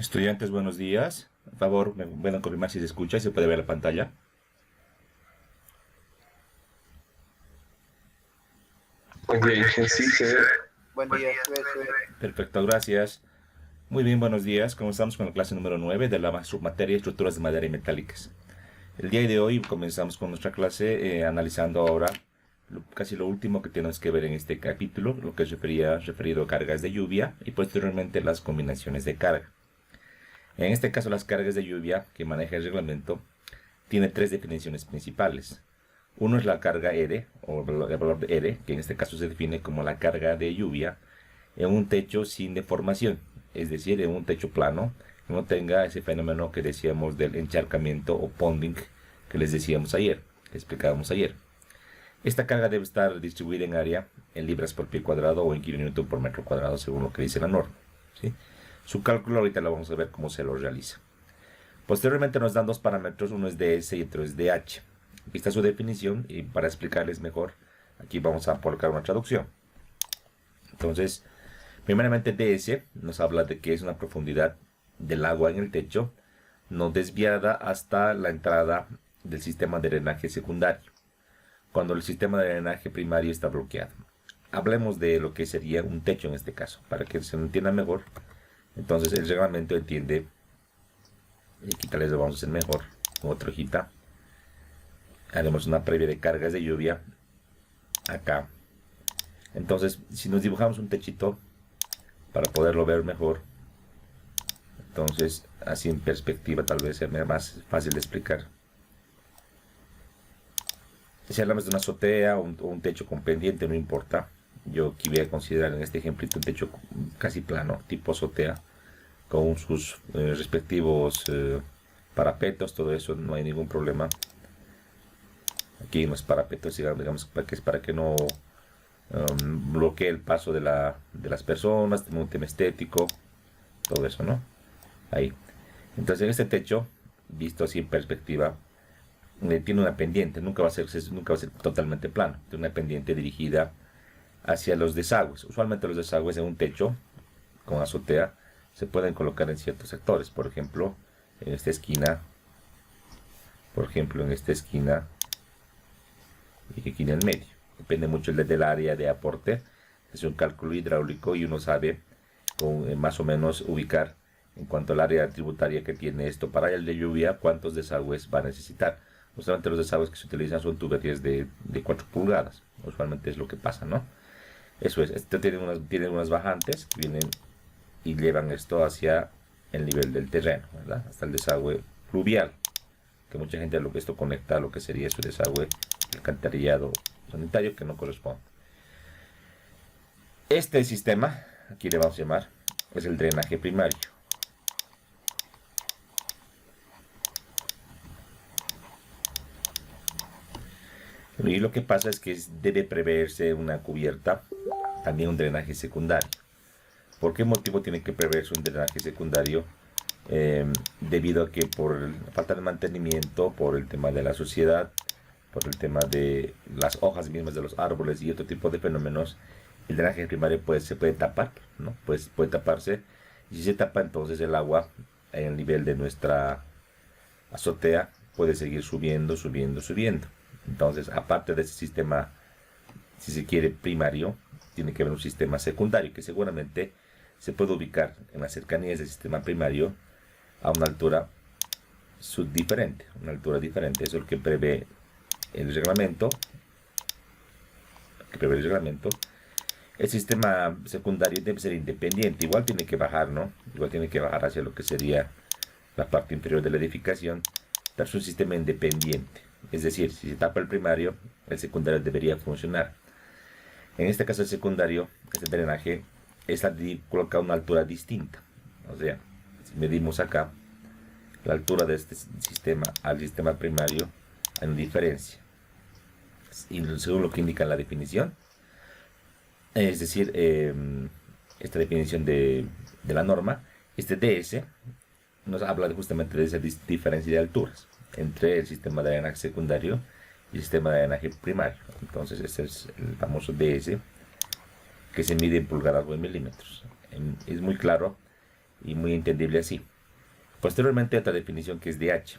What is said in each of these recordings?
Estudiantes, buenos días. Por favor, me pueden confirmar si se escucha y se puede ver la pantalla. Buen día, Inge. Sí, se ve. Buen día, se ve. Perfecto, gracias. Muy bien, buenos días. Comenzamos con la clase número 9 de la submateria Estructuras de madera y metálicas. El día de hoy comenzamos con nuestra clase analizando ahora casi lo último que tenemos que ver en este capítulo, lo que es referido a cargas de lluvia y posteriormente las combinaciones de carga. En este caso, las cargas de lluvia que maneja el reglamento tiene tres definiciones principales. Uno es la carga R, o el valor de R, que en este caso se define como la carga de lluvia en un techo sin deformación, es decir, en un techo plano, que no tenga ese fenómeno que decíamos del encharcamiento o ponding que les decíamos ayer, que explicábamos ayer. Esta carga debe estar distribuida en área en libras por pie cuadrado o en kilonewton por metro cuadrado, según lo que dice la norma, ¿sí? Su cálculo ahorita lo vamos a ver cómo se lo realiza. Posteriormente nos dan dos parámetros, uno es ds y otro es dh. Aquí está su definición y para explicarles mejor, aquí vamos a colocar una traducción. Entonces, primeramente ds nos habla de que es una profundidad del agua en el techo no desviada hasta la entrada del sistema de drenaje secundario, cuando el sistema de drenaje primario está bloqueado. Hablemos de lo que sería un techo en este caso, para que se entienda mejor. Entonces el reglamento entiende, y aquí tal vez lo vamos a hacer mejor con otra hojita. Haremos una previa de cargas de lluvia acá. Entonces, si nos dibujamos un techito para poderlo ver mejor, entonces así en perspectiva tal vez sea más fácil de explicar. Si hablamos de una azotea o un techo con pendiente, no importa. Yo aquí voy a considerar en este ejemplito un techo casi plano, tipo azotea, con sus respectivos parapetos, todo eso, no hay ningún problema. Aquí en los parapetos, digamos, para que no bloquee el paso de las personas, un tema estético, todo eso, ¿no? Ahí. Entonces en este techo, visto así en perspectiva, tiene una pendiente, nunca va a ser totalmente plano, tiene una pendiente dirigida hacia los desagües. Usualmente los desagües en un techo con azotea se pueden colocar en ciertos sectores, por ejemplo en esta esquina, y aquí en el medio. Depende mucho del área de aporte, es un cálculo hidráulico y uno sabe más o menos ubicar en cuanto al área tributaria que tiene esto para el de lluvia, cuántos desagües va a necesitar. Usualmente los desagües que se utilizan son tuberías de 4 pulgadas, usualmente es lo que pasa, ¿no? Eso es, este tiene unas bajantes que vienen y llevan esto hacia el nivel del terreno, ¿verdad? Hasta el desagüe pluvial, que mucha gente esto conecta a lo que sería su desagüe alcantarillado sanitario, que no corresponde. Este sistema, aquí le vamos a llamar, es el drenaje primario. Y lo que pasa es que debe preverse una cubierta, también un drenaje secundario. ¿Por qué motivo tiene que preverse un drenaje secundario? Debido a que por falta de mantenimiento, por el tema de la suciedad, por el tema de las hojas mismas de los árboles y otro tipo de fenómenos, el drenaje primario se puede tapar, ¿no? Pues puede taparse, y si se tapa, entonces el agua en el nivel de nuestra azotea puede seguir subiendo. Entonces, aparte de ese sistema, si se quiere, primario, tiene que haber un sistema secundario que seguramente se puede ubicar en las cercanías del sistema primario a una altura diferente. Eso es lo que prevé el reglamento. El sistema secundario debe ser independiente. Igual tiene que bajar, ¿no? Igual tiene que bajar hacia lo que sería la parte inferior de la edificación. Pero es un sistema independiente. Es decir, si se tapa el primario, el secundario debería funcionar. En este caso el secundario, este drenaje, está colocado a una altura distinta. O sea, si medimos acá, la altura de este sistema al sistema primario, hay una diferencia. Y según lo que indica la definición, es decir, esta definición de la norma, este DS nos habla justamente de esa diferencia de alturas entre el sistema de drenaje secundario y el sistema de drenaje primario. Entonces este es el famoso DS, que se mide en pulgadas o en milímetros. Es muy claro y muy entendible así. Posteriormente, otra definición que es DH.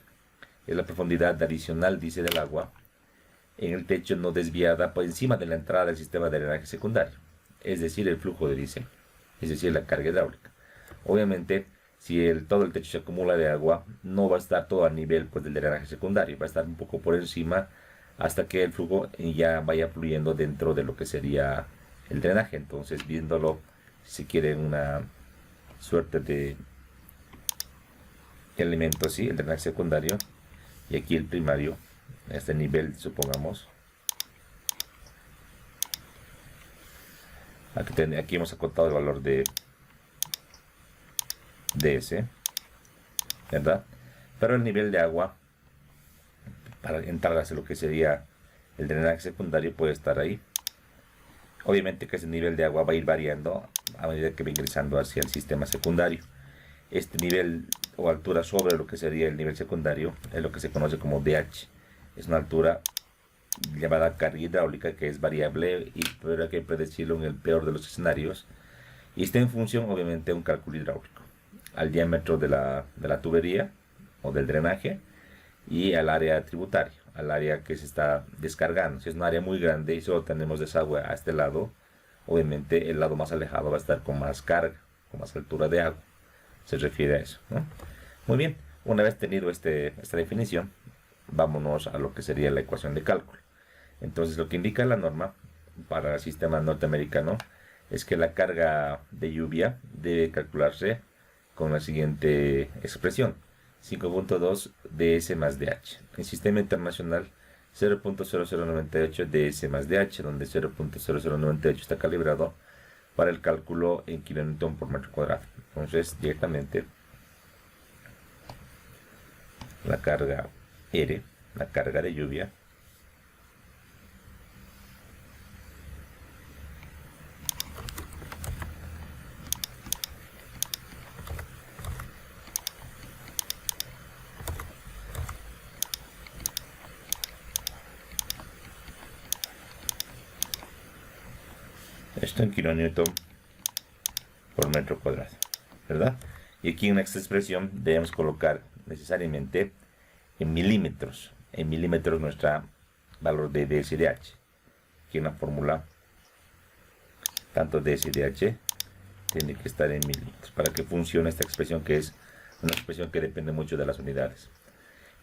Es la profundidad adicional, dice, del agua en el techo no desviada por encima de la entrada del sistema de drenaje secundario, es decir, el flujo de diésel, es decir, la carga hidráulica. Obviamente, si todo el techo se acumula de agua, no va a estar todo a nivel pues, del drenaje secundario, va a estar un poco por encima hasta que el flujo ya vaya fluyendo dentro de lo que sería el drenaje. Entonces, viéndolo, si quieren una suerte de elemento así, el drenaje secundario, y aquí el primario, a este nivel, supongamos. Aquí hemos acotado el valor de DS, ¿verdad? Pero el nivel de agua, para entrar hacia lo que sería el drenaje secundario, puede estar ahí. Obviamente que ese nivel de agua va a ir variando a medida que va ingresando hacia el sistema secundario. Este nivel o altura sobre lo que sería el nivel secundario es lo que se conoce como DH. Es una altura llamada carga hidráulica que es variable y habrá que predecirlo en el peor de los escenarios. Y está en función, obviamente, de un cálculo hidráulico al diámetro de la tubería o del drenaje y al área tributaria, al área que se está descargando. Si es un área muy grande y solo tenemos desagüe a este lado, obviamente el lado más alejado va a estar con más carga, con más altura de agua. Se refiere a eso, ¿no? Muy bien, una vez tenido esta definición, vámonos a lo que sería la ecuación de cálculo. Entonces, lo que indica la norma para el sistema norteamericano es que la carga de lluvia debe calcularse con la siguiente expresión: 5.2 ds más dh. En sistema internacional, 0.0098 ds más dh, donde 0.0098 está calibrado para el cálculo en kilonewton por metro cuadrado. Entonces, directamente, la carga R, la carga de lluvia, esto en kilonewton por metro cuadrado, ¿verdad? Y aquí en esta expresión debemos colocar necesariamente en milímetros nuestro valor de ds y dh. Aquí en la fórmula, tanto ds y dh tiene que estar en milímetros para que funcione esta expresión, que es una expresión que depende mucho de las unidades.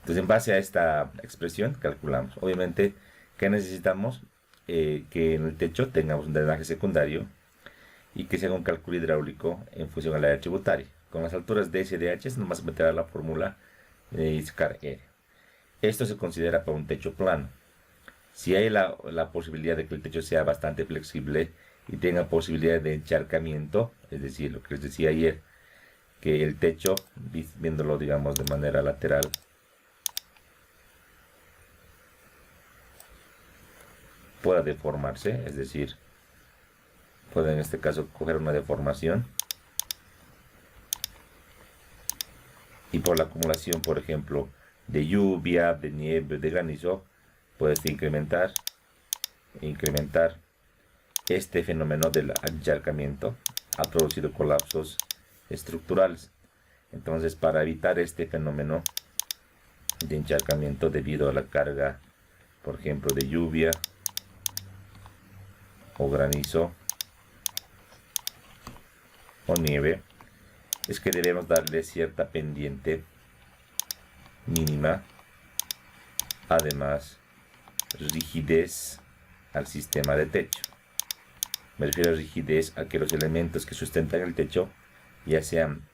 Entonces, en base a esta expresión calculamos. Obviamente, ¿qué necesitamos? Que en el techo tengamos un drenaje secundario y que se haga un cálculo hidráulico en función al área tributaria. Con las alturas de SDH nomás meter a la fórmula de sacar R. Esto se considera para un techo plano. Si hay la posibilidad de que el techo sea bastante flexible y tenga posibilidad de encharcamiento, es decir, lo que les decía ayer, que el techo, viéndolo digamos de manera lateral, pueda deformarse, es decir, puede en este caso coger una deformación y por la acumulación, por ejemplo, de lluvia, de nieve, de granizo, puede incrementar este fenómeno del encharcamiento. Ha producido colapsos estructurales. Entonces, para evitar este fenómeno de encharcamiento debido a la carga, por ejemplo, de lluvia o granizo o nieve, es que debemos darle cierta pendiente mínima, además rigidez al sistema de techo. Me refiero a rigidez a que los elementos que sustentan el techo, ya sean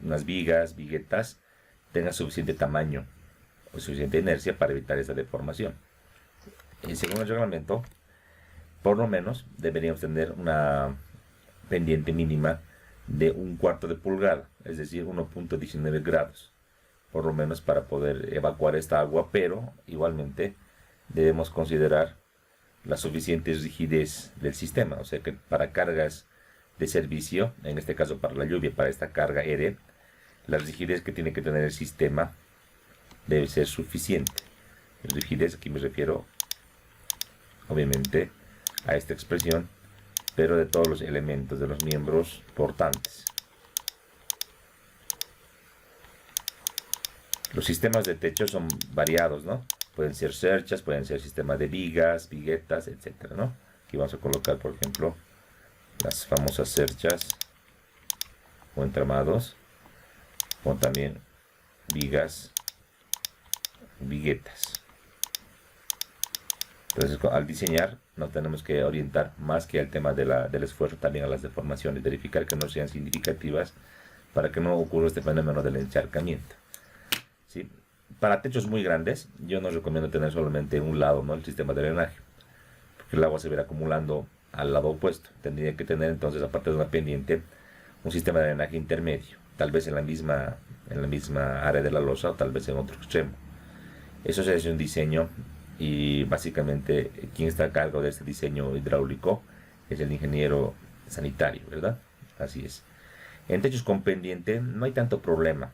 unas vigas, viguetas, tengan suficiente tamaño o suficiente inercia para evitar esa deformación. Y según el reglamento, por lo menos deberíamos tener una pendiente mínima de 1/4 de pulgada, es decir, 1.19 grados, por lo menos para poder evacuar esta agua, pero igualmente debemos considerar la suficiente rigidez del sistema, o sea que para cargas de servicio, en este caso para la lluvia, para esta carga R, la rigidez que tiene que tener el sistema debe ser suficiente. Rigidez, aquí me refiero obviamente a esta expresión, pero de todos los elementos, de los miembros portantes. Los sistemas de techo son variados, ¿no? Pueden ser cerchas, pueden ser sistemas de vigas, viguetas, etcétera, ¿no? Aquí vamos a colocar, por ejemplo, las famosas cerchas o entramados, o también vigas, viguetas. Entonces, al diseñar, no tenemos que orientar más que al tema del esfuerzo, también a las deformaciones, verificar que no sean significativas para que no ocurra este fenómeno del encharcamiento, ¿sí? Para techos muy grandes, yo no recomiendo tener solamente un lado, ¿no?, el sistema de drenaje, porque el agua se verá acumulando al lado opuesto. Tendría que tener entonces, aparte de una pendiente, un sistema de drenaje intermedio, tal vez en la misma área de la losa o tal vez en otro extremo. Eso se hace un diseño y básicamente quien está a cargo de este diseño hidráulico es el ingeniero sanitario, ¿verdad? Así es. En techos con pendiente no hay tanto problema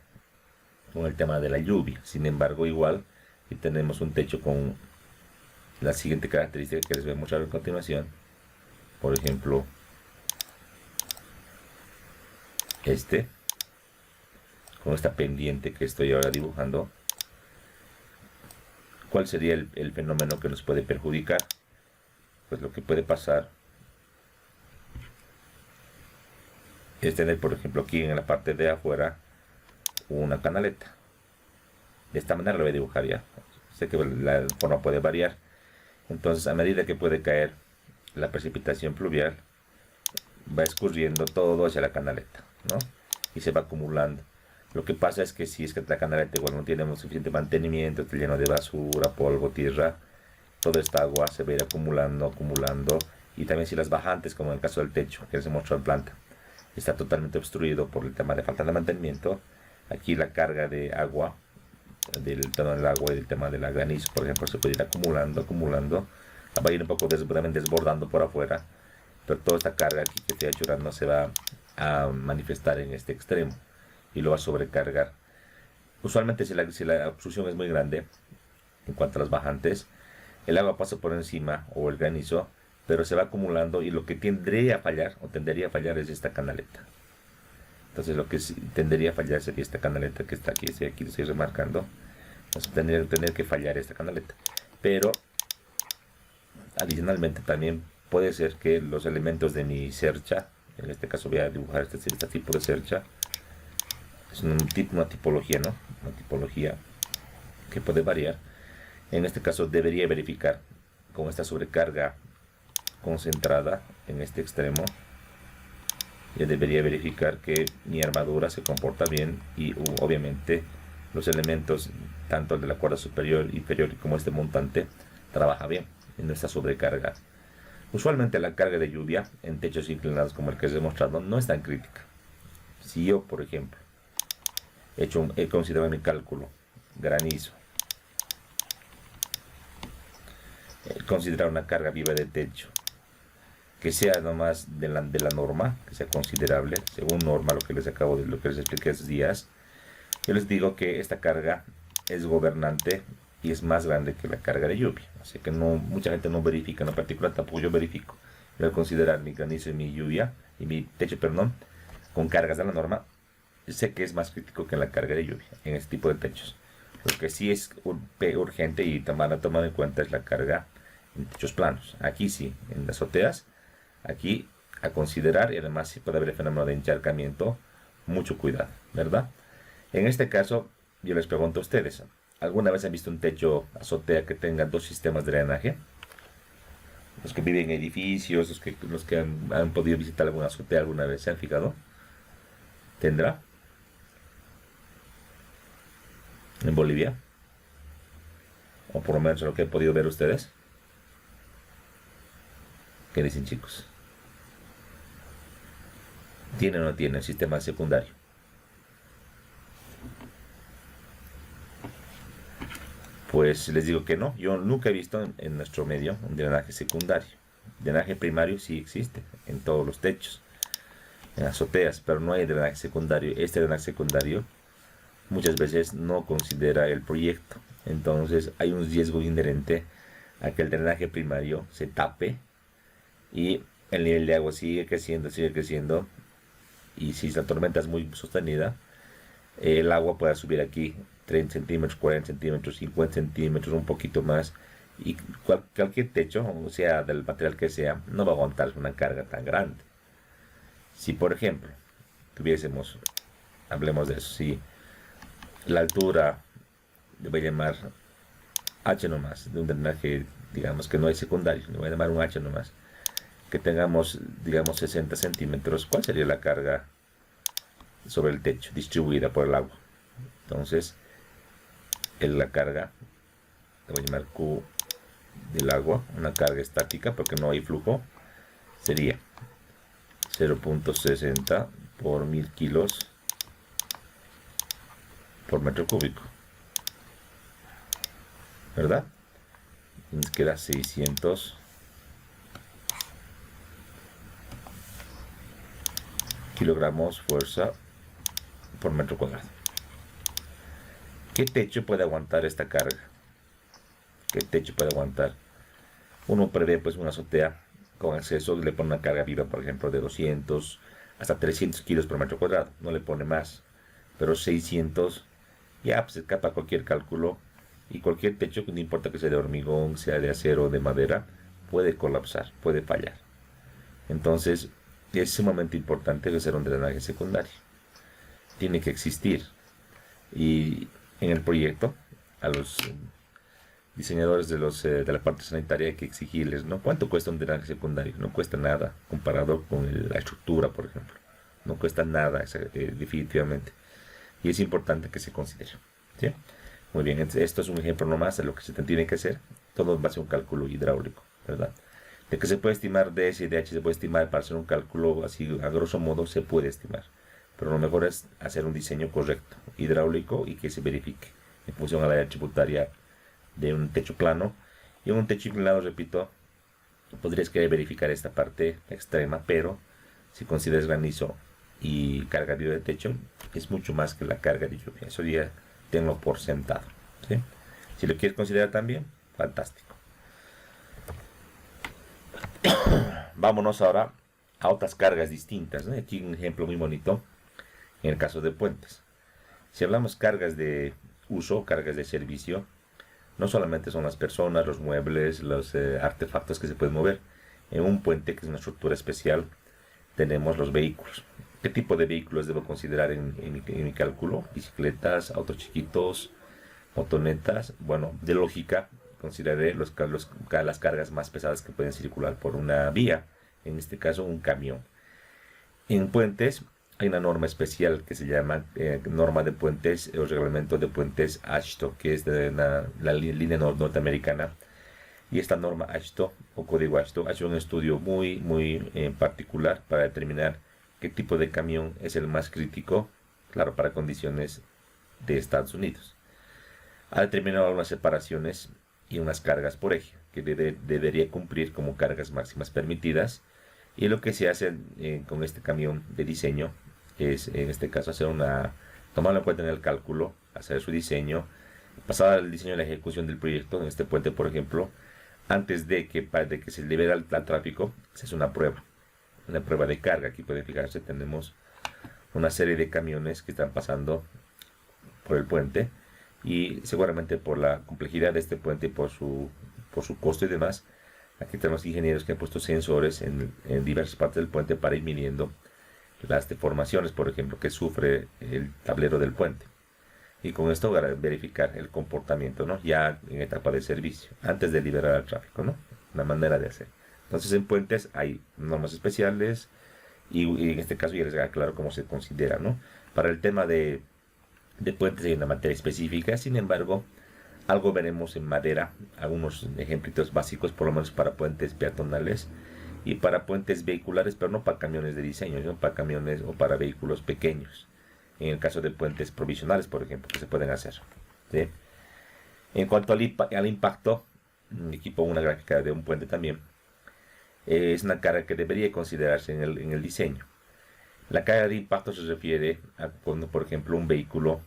con el tema de la lluvia. Sin embargo, igual, si tenemos un techo con la siguiente característica que les voy a mostrar a continuación, por ejemplo, con esta pendiente que estoy ahora dibujando, ¿cuál sería el fenómeno que nos puede perjudicar? Pues lo que puede pasar es tener, por ejemplo, aquí en la parte de afuera una canaleta. De esta manera lo voy a dibujar ya. Sé que la forma puede variar. Entonces, a medida que puede caer la precipitación pluvial, va escurriendo todo hacia la canaleta, ¿no? Y se va acumulando. Lo que pasa es que si es que la canaleta igual no tiene suficiente mantenimiento, está lleno de basura, polvo, tierra, toda esta agua se va a ir acumulando. Y también si las bajantes, como en el caso del techo, que se mostró en planta, está totalmente obstruido por el tema de falta de mantenimiento, aquí la carga de agua, del tema del agua y del tema de la granizo, por ejemplo, se puede ir acumulando, va a ir un poco desbordando por afuera, pero toda esta carga aquí que estoy achurando se va a manifestar en este extremo y lo va a sobrecargar. Usualmente si la obstrucción es muy grande, en cuanto a las bajantes, el agua pasa por encima o el granizo, pero se va acumulando y lo que tendría a fallar es esta canaleta. Entonces lo que tendería a fallar sería esta canaleta que está aquí, aquí lo estoy remarcando. Entonces tener que fallar esta canaleta. Pero adicionalmente también puede ser que los elementos de mi cercha, en este caso voy a dibujar este tipo de cercha, es una tipología, ¿no? Una tipología que puede variar. En este caso debería verificar con esta sobrecarga concentrada en este extremo. Yo debería verificar que mi armadura se comporta bien y obviamente los elementos, tanto el de la cuerda superior, inferior como este montante, trabaja bien y no está sobrecargado. Usualmente la carga de lluvia en techos inclinados como el que he demostrado no es tan crítica. Si yo, por ejemplo, he considerado mi cálculo granizo, considerar una carga viva de techo que sea nomás de la norma, que sea considerable, según norma, lo que les expliqué esos días, yo les digo que esta carga es gobernante y es más grande que la carga de lluvia. Así que mucha gente no verifica, en particular tampoco yo verifico. Yo al considerar mi granizo y mi lluvia, y mi techo, perdón, con cargas de la norma, sé que es más crítico que la carga de lluvia en este tipo de techos. Lo que sí es urgente y tomar en cuenta es la carga en techos planos. Aquí sí, en las azoteas, aquí a considerar, y además si puede haber el fenómeno de encharcamiento, mucho cuidado, ¿verdad? En este caso, yo les pregunto a ustedes, ¿alguna vez han visto un techo azotea que tenga dos sistemas de drenaje? Los que viven en edificios, los que han podido visitar alguna azotea alguna vez, ¿se han fijado? ¿Tendrá? En Bolivia, o por lo menos lo que han podido ver ustedes. ¿Qué dicen, chicos? ¿Tiene o no tiene sistema secundario? Pues les digo que no. Yo nunca he visto en nuestro medio un drenaje secundario. Drenaje primario sí existe en todos los techos, en azoteas, pero no hay drenaje secundario. Este drenaje secundario muchas veces no considera el proyecto. Entonces hay un riesgo inherente a que el drenaje primario se tape y el nivel de agua sigue creciendo, y si la tormenta es muy sostenida, el agua pueda subir aquí 30 centímetros, 40 centímetros, 50 centímetros, un poquito más. Y cualquier techo, o sea, del material que sea, no va a aguantar una carga tan grande. Si, por ejemplo, tuviésemos, hablemos de eso, si la altura, le voy a llamar H nomás, de un drenaje, digamos que no es secundario, le voy a llamar un H nomás, que tengamos, digamos, 60 centímetros, ¿cuál sería la carga sobre el techo distribuida por el agua? Entonces, la carga, le voy a llamar Q del agua, una carga estática porque no hay flujo, sería 0.60 por 1000 kilos por metro cúbico, ¿verdad? Y nos queda 600 kilogramos fuerza por metro cuadrado. ¿Qué techo puede aguantar esta carga? ¿Qué techo puede aguantar? Uno prevé pues una azotea con acceso, le pone una carga viva, por ejemplo, de 200 hasta 300 kilos por metro cuadrado, no le pone más, pero 600 ya pues escapa cualquier cálculo, y cualquier techo, no importa que sea de hormigón, sea de acero o de madera, puede colapsar, puede fallar. Entonces es sumamente importante hacer un drenaje secundario, tiene que existir. Y en el proyecto, a los diseñadores de la parte sanitaria hay que exigirles, ¿no? ¿Cuánto cuesta un drenaje secundario? No cuesta nada comparado con la estructura, por ejemplo. No cuesta nada, definitivamente. Y es importante que se considere, ¿sí? Muy bien, esto es un ejemplo nomás de lo que se tiene que hacer. Todo va a ser un cálculo hidráulico, ¿verdad? De que se puede estimar DS y DH, se puede estimar para hacer un cálculo así, a grosso modo, se puede estimar. Pero lo mejor es hacer un diseño correcto, hidráulico, y que se verifique en función a la área tributaria de un techo plano. Y en un techo inclinado, repito, podrías querer verificar esta parte extrema, pero si consideras granizo y carga viva de techo, es mucho más que la carga de lluvia. Eso ya tengo por sentado, ¿sí? Si lo quieres considerar también, fantástico. Vámonos ahora a otras cargas distintas, ¿no? Aquí un ejemplo muy bonito en el caso de puentes. Si hablamos cargas de uso, cargas de servicio, no solamente son las personas, los muebles, los artefactos que se pueden mover. En un puente, que es una estructura especial, tenemos los vehículos. ¿Qué tipo de vehículos debo considerar en mi cálculo? Bicicletas, autos chiquitos, motonetas. Bueno, de lógica, consideraré las cargas más pesadas que pueden circular por una vía, en este caso un camión. En puentes hay una norma especial que se llama norma de puentes o reglamento de puentes AASHTO, que es de la línea norteamericana. Y esta norma AASHTO o código AASHTO ha hecho un estudio muy particular para determinar qué tipo de camión es el más crítico, claro, para condiciones de Estados Unidos. Ha determinado unas separaciones y unas cargas por eje que debería cumplir como cargas máximas permitidas. Y lo que se hace con este camión de diseño es, en este caso, tomarlo en cuenta en el cálculo, hacer su diseño, pasar al diseño y la ejecución del proyecto. En este puente, por ejemplo, antes de que se libere al tráfico, se hace una prueba de carga. Aquí pueden fijarse, tenemos una serie de camiones que están pasando por el puente, y seguramente por la complejidad de este puente y por su costo y demás, aquí tenemos ingenieros que han puesto sensores en diversas partes del puente para ir midiendo las deformaciones, por ejemplo, que sufre el tablero del puente, y con esto verificar el comportamiento, ¿no? Ya en etapa de servicio, antes de liberar al tráfico, ¿no? Una manera de hacer. Entonces, en puentes hay normas especiales, y en este caso ya les aclaro cómo se considera, ¿no? Para el tema de puentes hay una materia específica. Sin embargo, algo veremos en madera, algunos ejemplitos básicos, por lo menos para puentes peatonales y para puentes vehiculares, pero no para camiones de diseño, sino para camiones o para vehículos pequeños. En el caso de puentes provisionales, por ejemplo, que se pueden hacer, ¿sí? En cuanto al impacto, aquí pongo una gráfica de un puente también. Es una carga que debería considerarse en el diseño. La carga de impacto se refiere a cuando, por ejemplo, un vehículo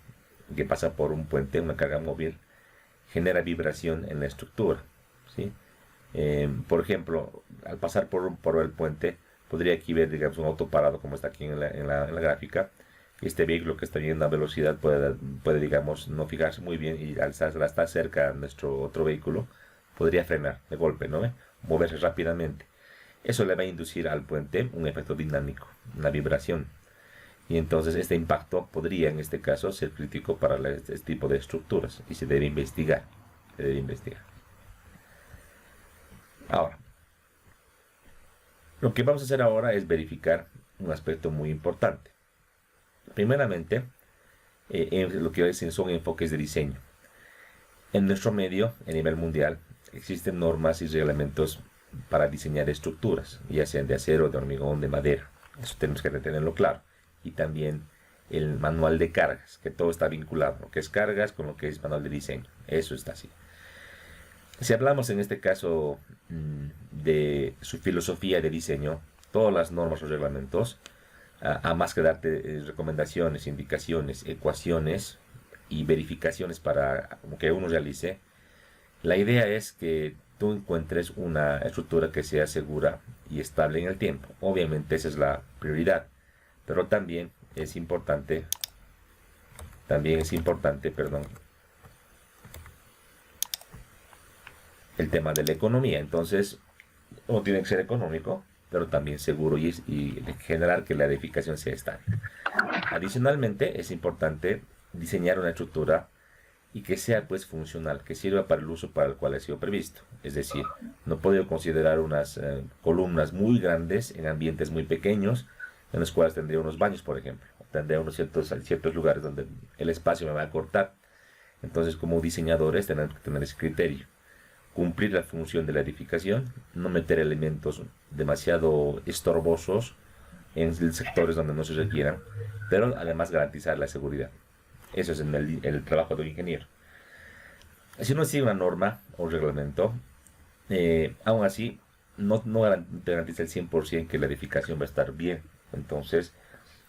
que pasa por un puente, una carga móvil, genera vibración en la estructura, ¿sí? Por ejemplo, al pasar por el puente, podría aquí ver, digamos, un auto parado, como está aquí en la gráfica, Este vehículo que está yendo a velocidad puede, digamos, no fijarse muy bien y al estar cerca a nuestro otro vehículo, podría frenar de golpe, ¿no ve? Moverse rápidamente. Eso le va a inducir al puente un efecto dinámico, una vibración. Y entonces este impacto podría, en este caso, ser crítico para este tipo de estructuras y se debe investigar. Se debe investigar. Ahora, lo que vamos a hacer ahora es verificar un aspecto muy importante. Primeramente, en lo que son enfoques de diseño. En nuestro medio, a nivel mundial, existen normas y reglamentos para diseñar estructuras, ya sean de acero, de hormigón, de madera. Eso tenemos que tenerlo claro. Y también el manual de cargas, que todo está vinculado, lo que es cargas con lo que es manual de diseño. Eso está así. Si hablamos en este caso de su filosofía de diseño, todas las normas o reglamentos, a más que darte recomendaciones, indicaciones, ecuaciones y verificaciones para que uno realice, la idea es que tú encuentres una estructura que sea segura y estable en el tiempo. Obviamente esa es la prioridad, pero también es importante, perdón, el tema de la economía. Entonces, uno tiene que ser económico, pero también seguro y generar que la edificación sea estable. Adicionalmente, es importante diseñar una estructura y que sea pues funcional, que sirva para el uso para el cual ha sido previsto. Es decir, no puedo considerar unas columnas muy grandes en ambientes muy pequeños, en los cuales tendría unos baños, por ejemplo. Tendría unos ciertos lugares donde el espacio me va a cortar. Entonces, como diseñadores, tenemos que tener ese criterio. Cumplir la función de la edificación, no meter elementos demasiado estorbosos en sectores donde no se requieran, pero además garantizar la seguridad. Eso es el trabajo de un ingeniero. Si uno sigue una norma o un reglamento, aún así no te garantiza el 100% que la edificación va a estar bien. Entonces,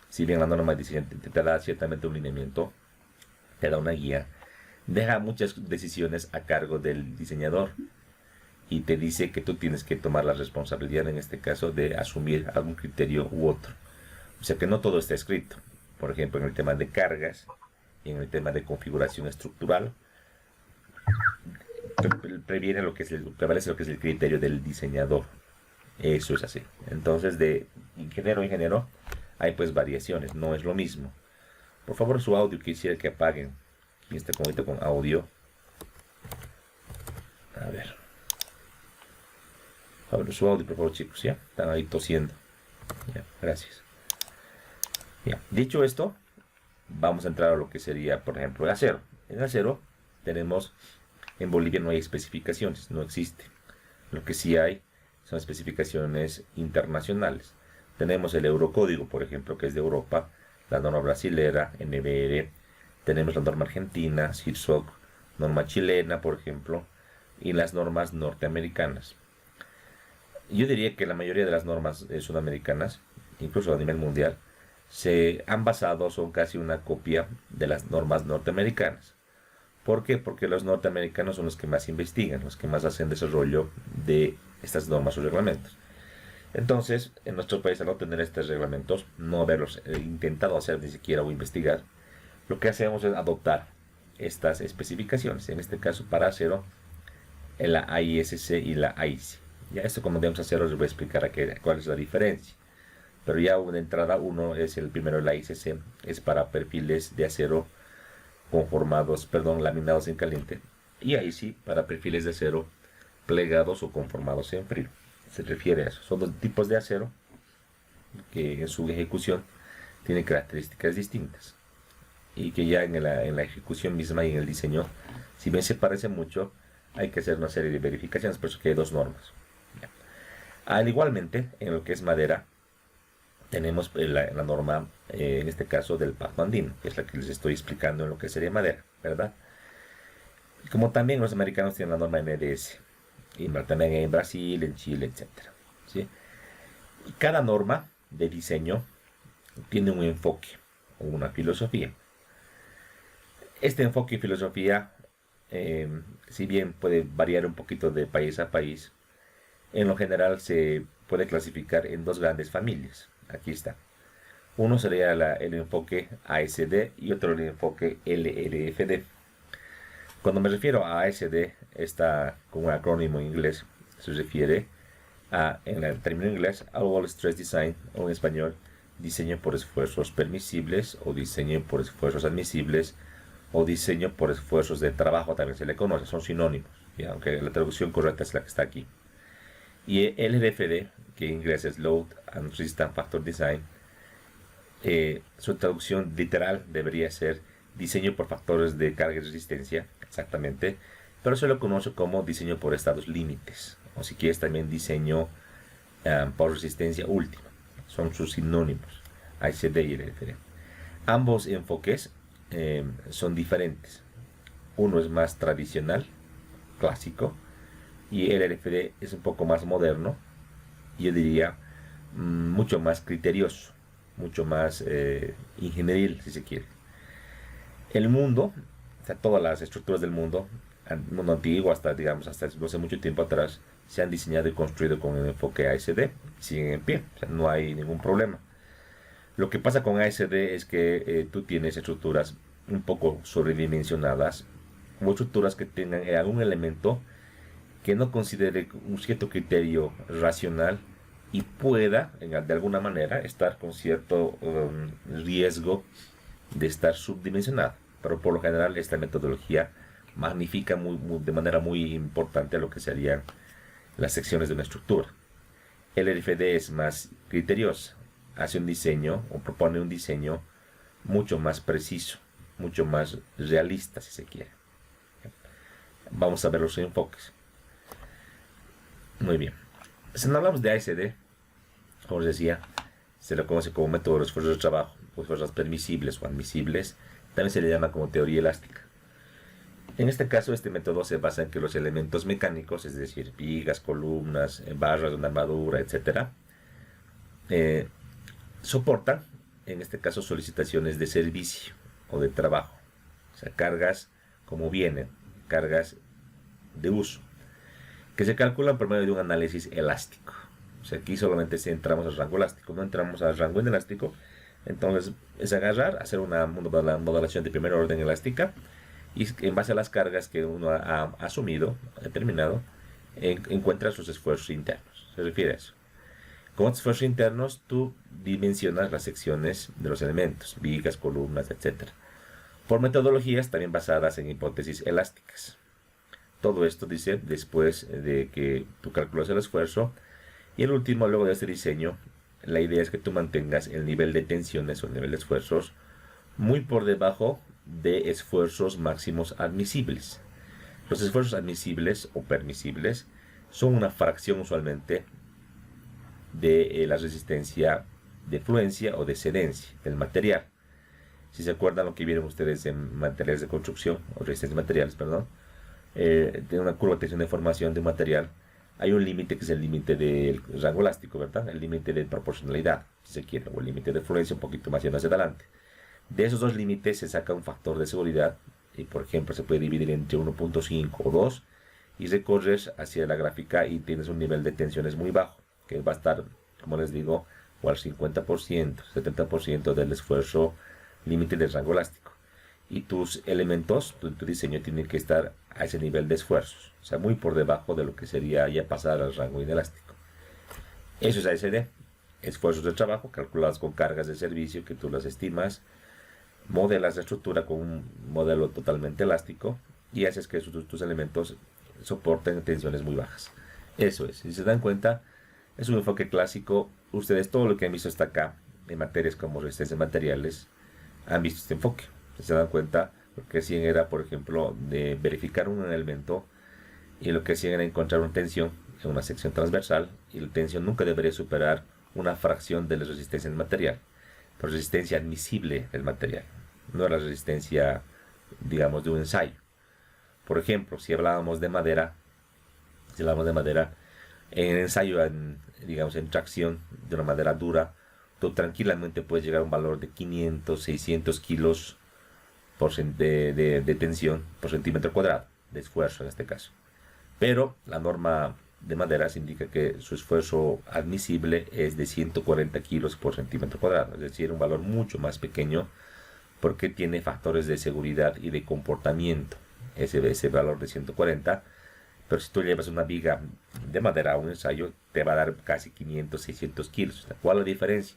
si bien la norma dice, te da ciertamente un lineamiento, te da una guía, deja muchas decisiones a cargo del diseñador y te dice que tú tienes que tomar la responsabilidad, en este caso, de asumir algún criterio u otro. O sea que no todo está escrito. Por ejemplo, en el tema de cargas y en el tema de configuración estructural, previene prevalece lo que es el criterio del diseñador. Eso es así. Entonces, de ingeniero a ingeniero, hay pues variaciones, no es lo mismo. Por favor, su audio quisiera que apaguen. Aquí está con audio. A ver. Su audio, por favor, chicos, ¿ya? Están ahí tosiendo. Ya, gracias. Ya, dicho esto, vamos a entrar a lo que sería, por ejemplo, el acero. En acero tenemos, en Bolivia no hay especificaciones, no existe. Lo que sí hay son especificaciones internacionales. Tenemos el Eurocódigo, por ejemplo, que es de Europa, la norma brasilera, NBR, tenemos la norma argentina, CIRSOC, norma chilena, por ejemplo, y las normas norteamericanas. Yo diría que la mayoría de las normas sudamericanas, incluso a nivel mundial, se han basado, son casi una copia de las normas norteamericanas. ¿Por qué? Porque los norteamericanos son los que más investigan, los que más hacen desarrollo de estas normas o reglamentos. Entonces, en nuestro país, al no tener estos reglamentos, no haberlos intentado hacer ni siquiera o investigar, lo que hacemos es adoptar estas especificaciones, en este caso para acero, en la AISC y la AISI. Ya esto, como debemos hacerlo, les voy a explicar cuál es la diferencia. Pero ya de entrada, uno es el primero, el AISC, es para perfiles de acero laminados en caliente. Y AISI para perfiles de acero plegados o conformados en frío. Se refiere a eso. Son dos tipos de acero que en su ejecución tienen características distintas. Y que ya en la ejecución misma y en el diseño, si bien se parece mucho, hay que hacer una serie de verificaciones, por eso que hay dos normas. Igualmente, en lo que es madera, tenemos la norma, en este caso, del Pacto Andino, que es la que les estoy explicando en lo que sería madera, ¿verdad? Y como también los americanos tienen la norma NDS, y también en Brasil, en Chile, etc. ¿Sí? Y cada norma de diseño tiene un enfoque o una filosofía. Este enfoque y filosofía, si bien puede variar un poquito de país a país, en lo general se puede clasificar en dos grandes familias. Aquí está. Uno sería el enfoque ASD y otro el enfoque LLFD. Cuando me refiero a ASD, está con un acrónimo en inglés, se refiere a, en el término inglés, All Stress Design, o en español, diseño por esfuerzos permisibles, o diseño por esfuerzos admisibles, o diseño por esfuerzos de trabajo, también se le conoce, son sinónimos, ¿ya? Aunque la traducción correcta es la que está aquí. Y el LFD, que en inglés es Load and Resistance Factor Design, su traducción literal debería ser diseño por factores de carga y resistencia, exactamente, pero se lo conoce como diseño por estados límites, o si quieres también diseño por resistencia última. Son sus sinónimos, ASD y LFD. Ambos enfoques son diferentes. Uno es más tradicional, clásico, y el LFD es un poco más moderno, y yo diría mucho más criterioso, mucho más ingenieril, si se quiere. El mundo, o sea, todas las estructuras del mundo antiguo hasta, digamos, hasta no hace mucho tiempo atrás, se han diseñado y construido con el enfoque ASD, siguen en pie, o sea, no hay ningún problema. Lo que pasa con ASD es que tú tienes estructuras un poco sobredimensionadas, o estructuras que tengan algún elemento que no considere un cierto criterio racional y pueda, de alguna manera, estar con cierto riesgo de estar subdimensionado. Pero por lo general esta metodología magnifica de manera muy importante lo que serían las secciones de una estructura. El LFD es más criterioso, hace un diseño o propone un diseño mucho más preciso, mucho más realista, si se quiere. Vamos a ver los enfoques. Muy bien. Si no hablamos de ASD, como les decía, se lo conoce como método de esfuerzos de trabajo, o esfuerzos permisibles o admisibles. También se le llama como teoría elástica. En este caso, este método se basa en que los elementos mecánicos, es decir, vigas, columnas, barras de una armadura, etc., soportan, en este caso, solicitaciones de servicio o de trabajo. O sea, cargas como vienen, cargas de uso, que se calculan por medio de un análisis elástico. O sea, aquí solamente si entramos al rango elástico, no entramos al rango inelástico. Entonces es agarrar, hacer una modelación de primer orden elástica y en base a las cargas que uno ha asumido, determinado, encuentra sus esfuerzos internos. Se refiere a eso. Con esfuerzos internos tú dimensionas las secciones de los elementos, vigas, columnas, etc. Por metodologías también basadas en hipótesis elásticas. Todo esto dice después de que tú calculas el esfuerzo. Y el último, luego de este diseño, la idea es que tú mantengas el nivel de tensiones o el nivel de esfuerzos muy por debajo de esfuerzos máximos admisibles. Los esfuerzos admisibles o permisibles son una fracción usualmente de la resistencia de fluencia o de cedencia del material. Si se acuerdan lo que vieron ustedes en materiales de construcción, o resistencia de materiales, perdón, de una curva de tensión de formación de un material, hay un límite que es el límite del rango elástico, ¿verdad? El límite de proporcionalidad, si se quiere, o el límite de fluencia un poquito más yendo hacia adelante. De esos dos límites se saca un factor de seguridad, y por ejemplo se puede dividir entre 1.5 o 2, y recorres hacia la gráfica y tienes un nivel de tensiones muy bajo, que va a estar, como les digo, o al 50%, 70% del esfuerzo límite del rango elástico. Y tus elementos, tu diseño tiene que estar a ese nivel de esfuerzos, o sea, muy por debajo de lo que sería ya pasar al rango inelástico. Eso es ASD, esfuerzos de trabajo calculados con cargas de servicio que tú las estimas, modelas la estructura con un modelo totalmente elástico y haces que tus elementos soporten tensiones muy bajas. Eso es, si se dan cuenta, es un enfoque clásico. Ustedes todo lo que han visto hasta acá en materias como resistencia de materiales han visto este enfoque. Si se dan cuenta, lo que hacían era, por ejemplo, de verificar un elemento, y lo que hacían era encontrar una tensión en una sección transversal, y la tensión nunca debería superar una fracción de la resistencia del material, por resistencia admisible del material, no la resistencia, digamos, de un ensayo. Por ejemplo, si hablábamos de madera, en el ensayo, digamos, en tracción de una madera dura, tú tranquilamente puedes llegar a un valor de 500, 600 kilos de tensión por centímetro cuadrado, de esfuerzo en este caso. Pero la norma de madera indica que su esfuerzo admisible es de 140 kilos por centímetro cuadrado, es decir, un valor mucho más pequeño porque tiene factores de seguridad y de comportamiento, ese valor de 140. Pero si tú llevas una viga de madera a un ensayo, te va a dar casi 500, 600 kilos. ¿Cuál es la diferencia?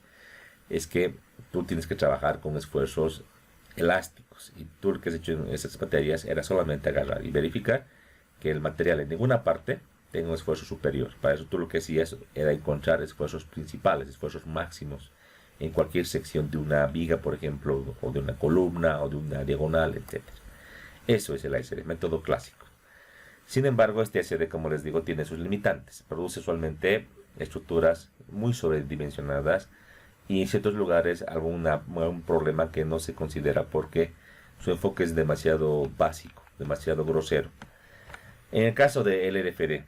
Es que tú tienes que trabajar con esfuerzos elásticos, y tú lo que has hecho en esas materias era solamente agarrar y verificar que el material en ninguna parte tenga un esfuerzo superior. Para eso tú lo que hacías era encontrar esfuerzos principales, esfuerzos máximos en cualquier sección de una viga, por ejemplo, o de una columna, o de una diagonal, etc. Eso es el ASD, método clásico. Sin embargo, este ASD, como les digo, tiene sus limitantes. Produce usualmente estructuras muy sobredimensionadas y en ciertos lugares algún problema que no se considera porque su enfoque es demasiado básico, demasiado grosero. En el caso de LRFD,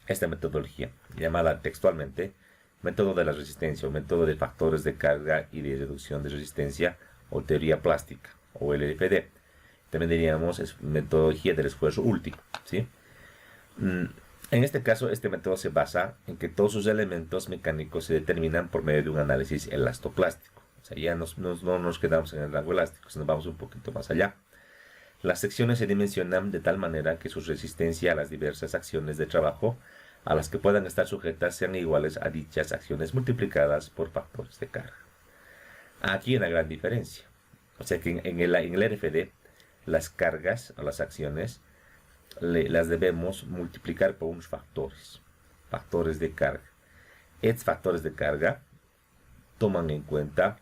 esta metodología, llamada textualmente método de la resistencia o método de factores de carga y de reducción de resistencia o teoría plástica o LRFD, también diríamos es metodología del esfuerzo último, ¿sí? En este caso, este método se basa en que todos sus elementos mecánicos se determinan por medio de un análisis elastoplástico. O sea, ya no nos quedamos en el rango elástico, sino vamos un poquito más allá. Las secciones se dimensionan de tal manera que su resistencia a las diversas acciones de trabajo a las que puedan estar sujetas sean iguales a dichas acciones multiplicadas por factores de carga. Aquí hay una gran diferencia. O sea que en el RFD, las cargas o las acciones las debemos multiplicar por unos factores de carga. Estos factores de carga toman en cuenta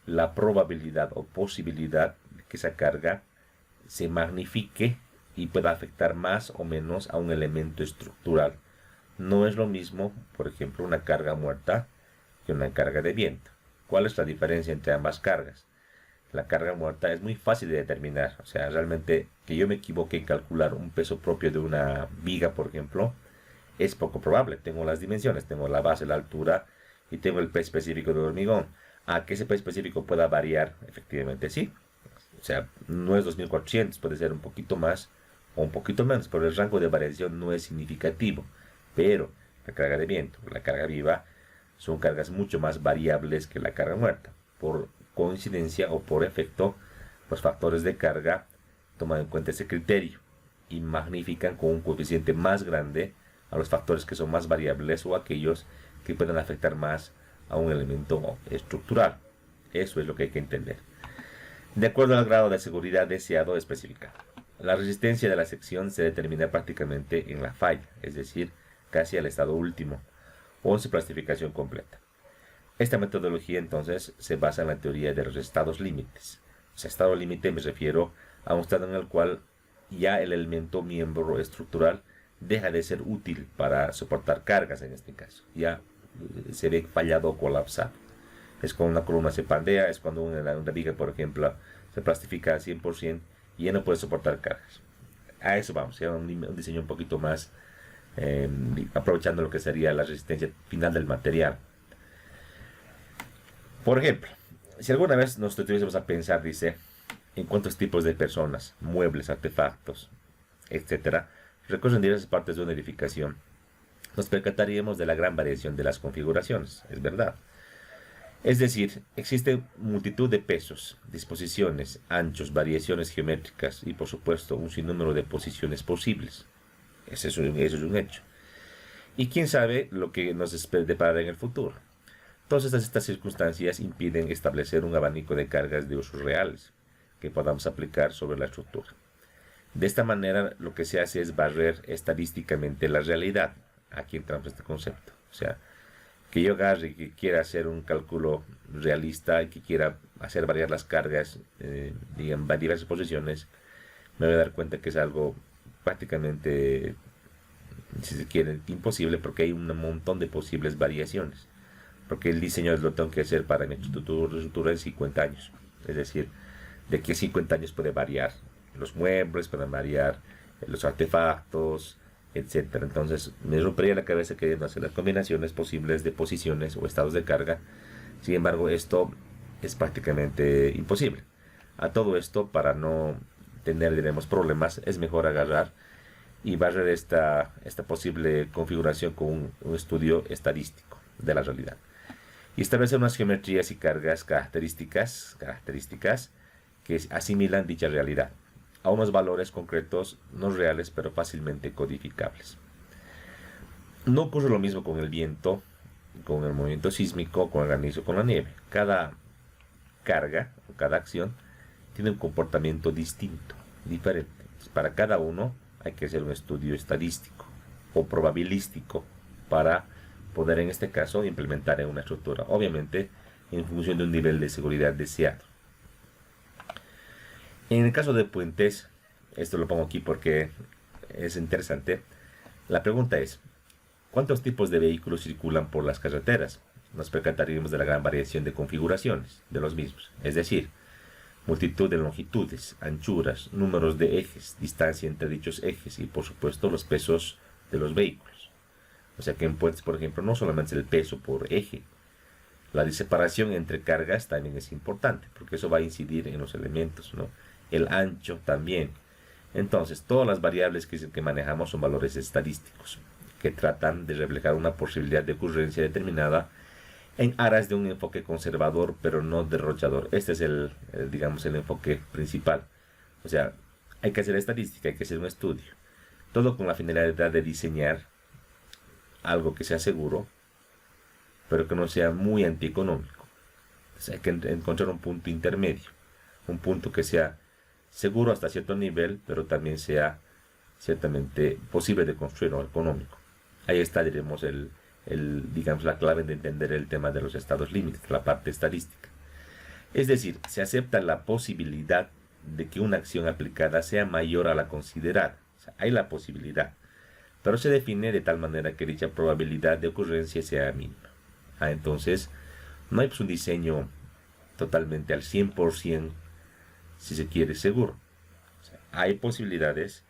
la probabilidad o posibilidad de que esa carga se magnifique y pueda afectar más o menos a un elemento estructural. No es lo mismo, por ejemplo, una carga muerta que una carga de viento. ¿Cuál es la diferencia entre ambas cargas? La carga muerta es muy fácil de determinar. O sea, realmente que yo me equivoque en calcular un peso propio de una viga, por ejemplo, es poco probable. Tengo las dimensiones, tengo la base, la altura y tengo el peso específico del hormigón. A que ese peso específico pueda variar, efectivamente sí. O sea, no es 2400, puede ser un poquito más o un poquito menos, pero el rango de variación no es significativo. Pero la carga de viento, la carga viva, son cargas mucho más variables que la carga muerta. Por coincidencia o por efecto, los factores de carga toman en cuenta ese criterio y magnifican con un coeficiente más grande a los factores que son más variables o aquellos que pueden afectar más a un elemento estructural. Eso es lo que hay que entender. De acuerdo al grado de seguridad deseado especificado. La resistencia de la sección se determina prácticamente en la falla, es decir, casi al estado último, o en su plastificación completa. Esta metodología entonces se basa en la teoría de los estados límites. O sea, estado límite me refiero a un estado en el cual ya el elemento miembro estructural deja de ser útil para soportar cargas en este caso. Ya se ve fallado o colapsado. Es cuando una columna se pandea, es cuando una viga, por ejemplo, se plastifica al 100% y ya no puede soportar cargas. A eso vamos, ya un diseño un poquito más aprovechando lo que sería la resistencia final del material. Por ejemplo, si alguna vez nos detuviésemos a pensar, dice, en cuántos tipos de personas, muebles, artefactos, etcétera, recorren diversas partes de una edificación, nos percataríamos de la gran variación de las configuraciones, es verdad. Es decir, existe multitud de pesos, disposiciones, anchos, variaciones geométricas y por supuesto un sinnúmero de posiciones posibles. Eso es un hecho. Y quién sabe lo que nos deparará en el futuro. Todas estas circunstancias impiden establecer un abanico de cargas de usos reales que podamos aplicar sobre la estructura. De esta manera lo que se hace es barrer estadísticamente la realidad. Aquí entramos en este concepto. O sea, que yo agarre y que quiera hacer un cálculo realista y que quiera hacer variar las cargas en diversas posiciones, me voy a dar cuenta que es algo prácticamente, si se quiere, imposible, porque hay un montón de posibles variaciones. Porque el diseño lo tengo que hacer para mi estructura en 50 años. Es decir, de que 50 años puede variar los muebles, pueden variar los artefactos, etcétera. Entonces me rompería la cabeza queriendo hacer las combinaciones posibles de posiciones o estados de carga. Sin embargo, esto es prácticamente imposible. A todo esto, para no tener, diremos, problemas, es mejor agarrar y barrer esta posible configuración con un estudio estadístico de la realidad. Y establecer unas geometrías y cargas características que asimilan dicha realidad a unos valores concretos no reales pero fácilmente codificables. No ocurre lo mismo con el viento, con el movimiento sísmico, con el granizo, con la nieve. Cada carga o cada acción tiene un comportamiento distinto, diferente. Entonces, para cada uno hay que hacer un estudio estadístico o probabilístico para poder en este caso implementar en una estructura, obviamente en función de un nivel de seguridad deseado. En el caso de puentes, esto lo pongo aquí porque es interesante, la pregunta es, ¿cuántos tipos de vehículos circulan por las carreteras? Nos percataríamos de la gran variación de configuraciones de los mismos, es decir, multitud de longitudes, anchuras, números de ejes, distancia entre dichos ejes y por supuesto los pesos de los vehículos. O sea que en puentes, por ejemplo, no solamente el peso por eje, la separación entre cargas también es importante, porque eso va a incidir en los elementos, ¿no? El ancho también. Entonces, todas las variables que manejamos son valores estadísticos, que tratan de reflejar una posibilidad de ocurrencia determinada en aras de un enfoque conservador, pero no derrochador. Este es digamos, el enfoque principal. O sea, hay que hacer estadística, hay que hacer un estudio. Todo con la finalidad de diseñar algo que sea seguro, pero que no sea muy antieconómico. Entonces, hay que encontrar un punto intermedio, un punto que sea seguro hasta cierto nivel, pero también sea ciertamente posible de construir o económico. Ahí está, diremos, digamos, la clave de entender el tema de los estados límites, la parte estadística. Es decir, se acepta la posibilidad de que una acción aplicada sea mayor a la considerada. O sea, hay la posibilidad, pero se define de tal manera que dicha probabilidad de ocurrencia sea mínima. Entonces, no hay pues, un diseño totalmente al 100%, si se quiere, seguro. O sea, hay posibilidades,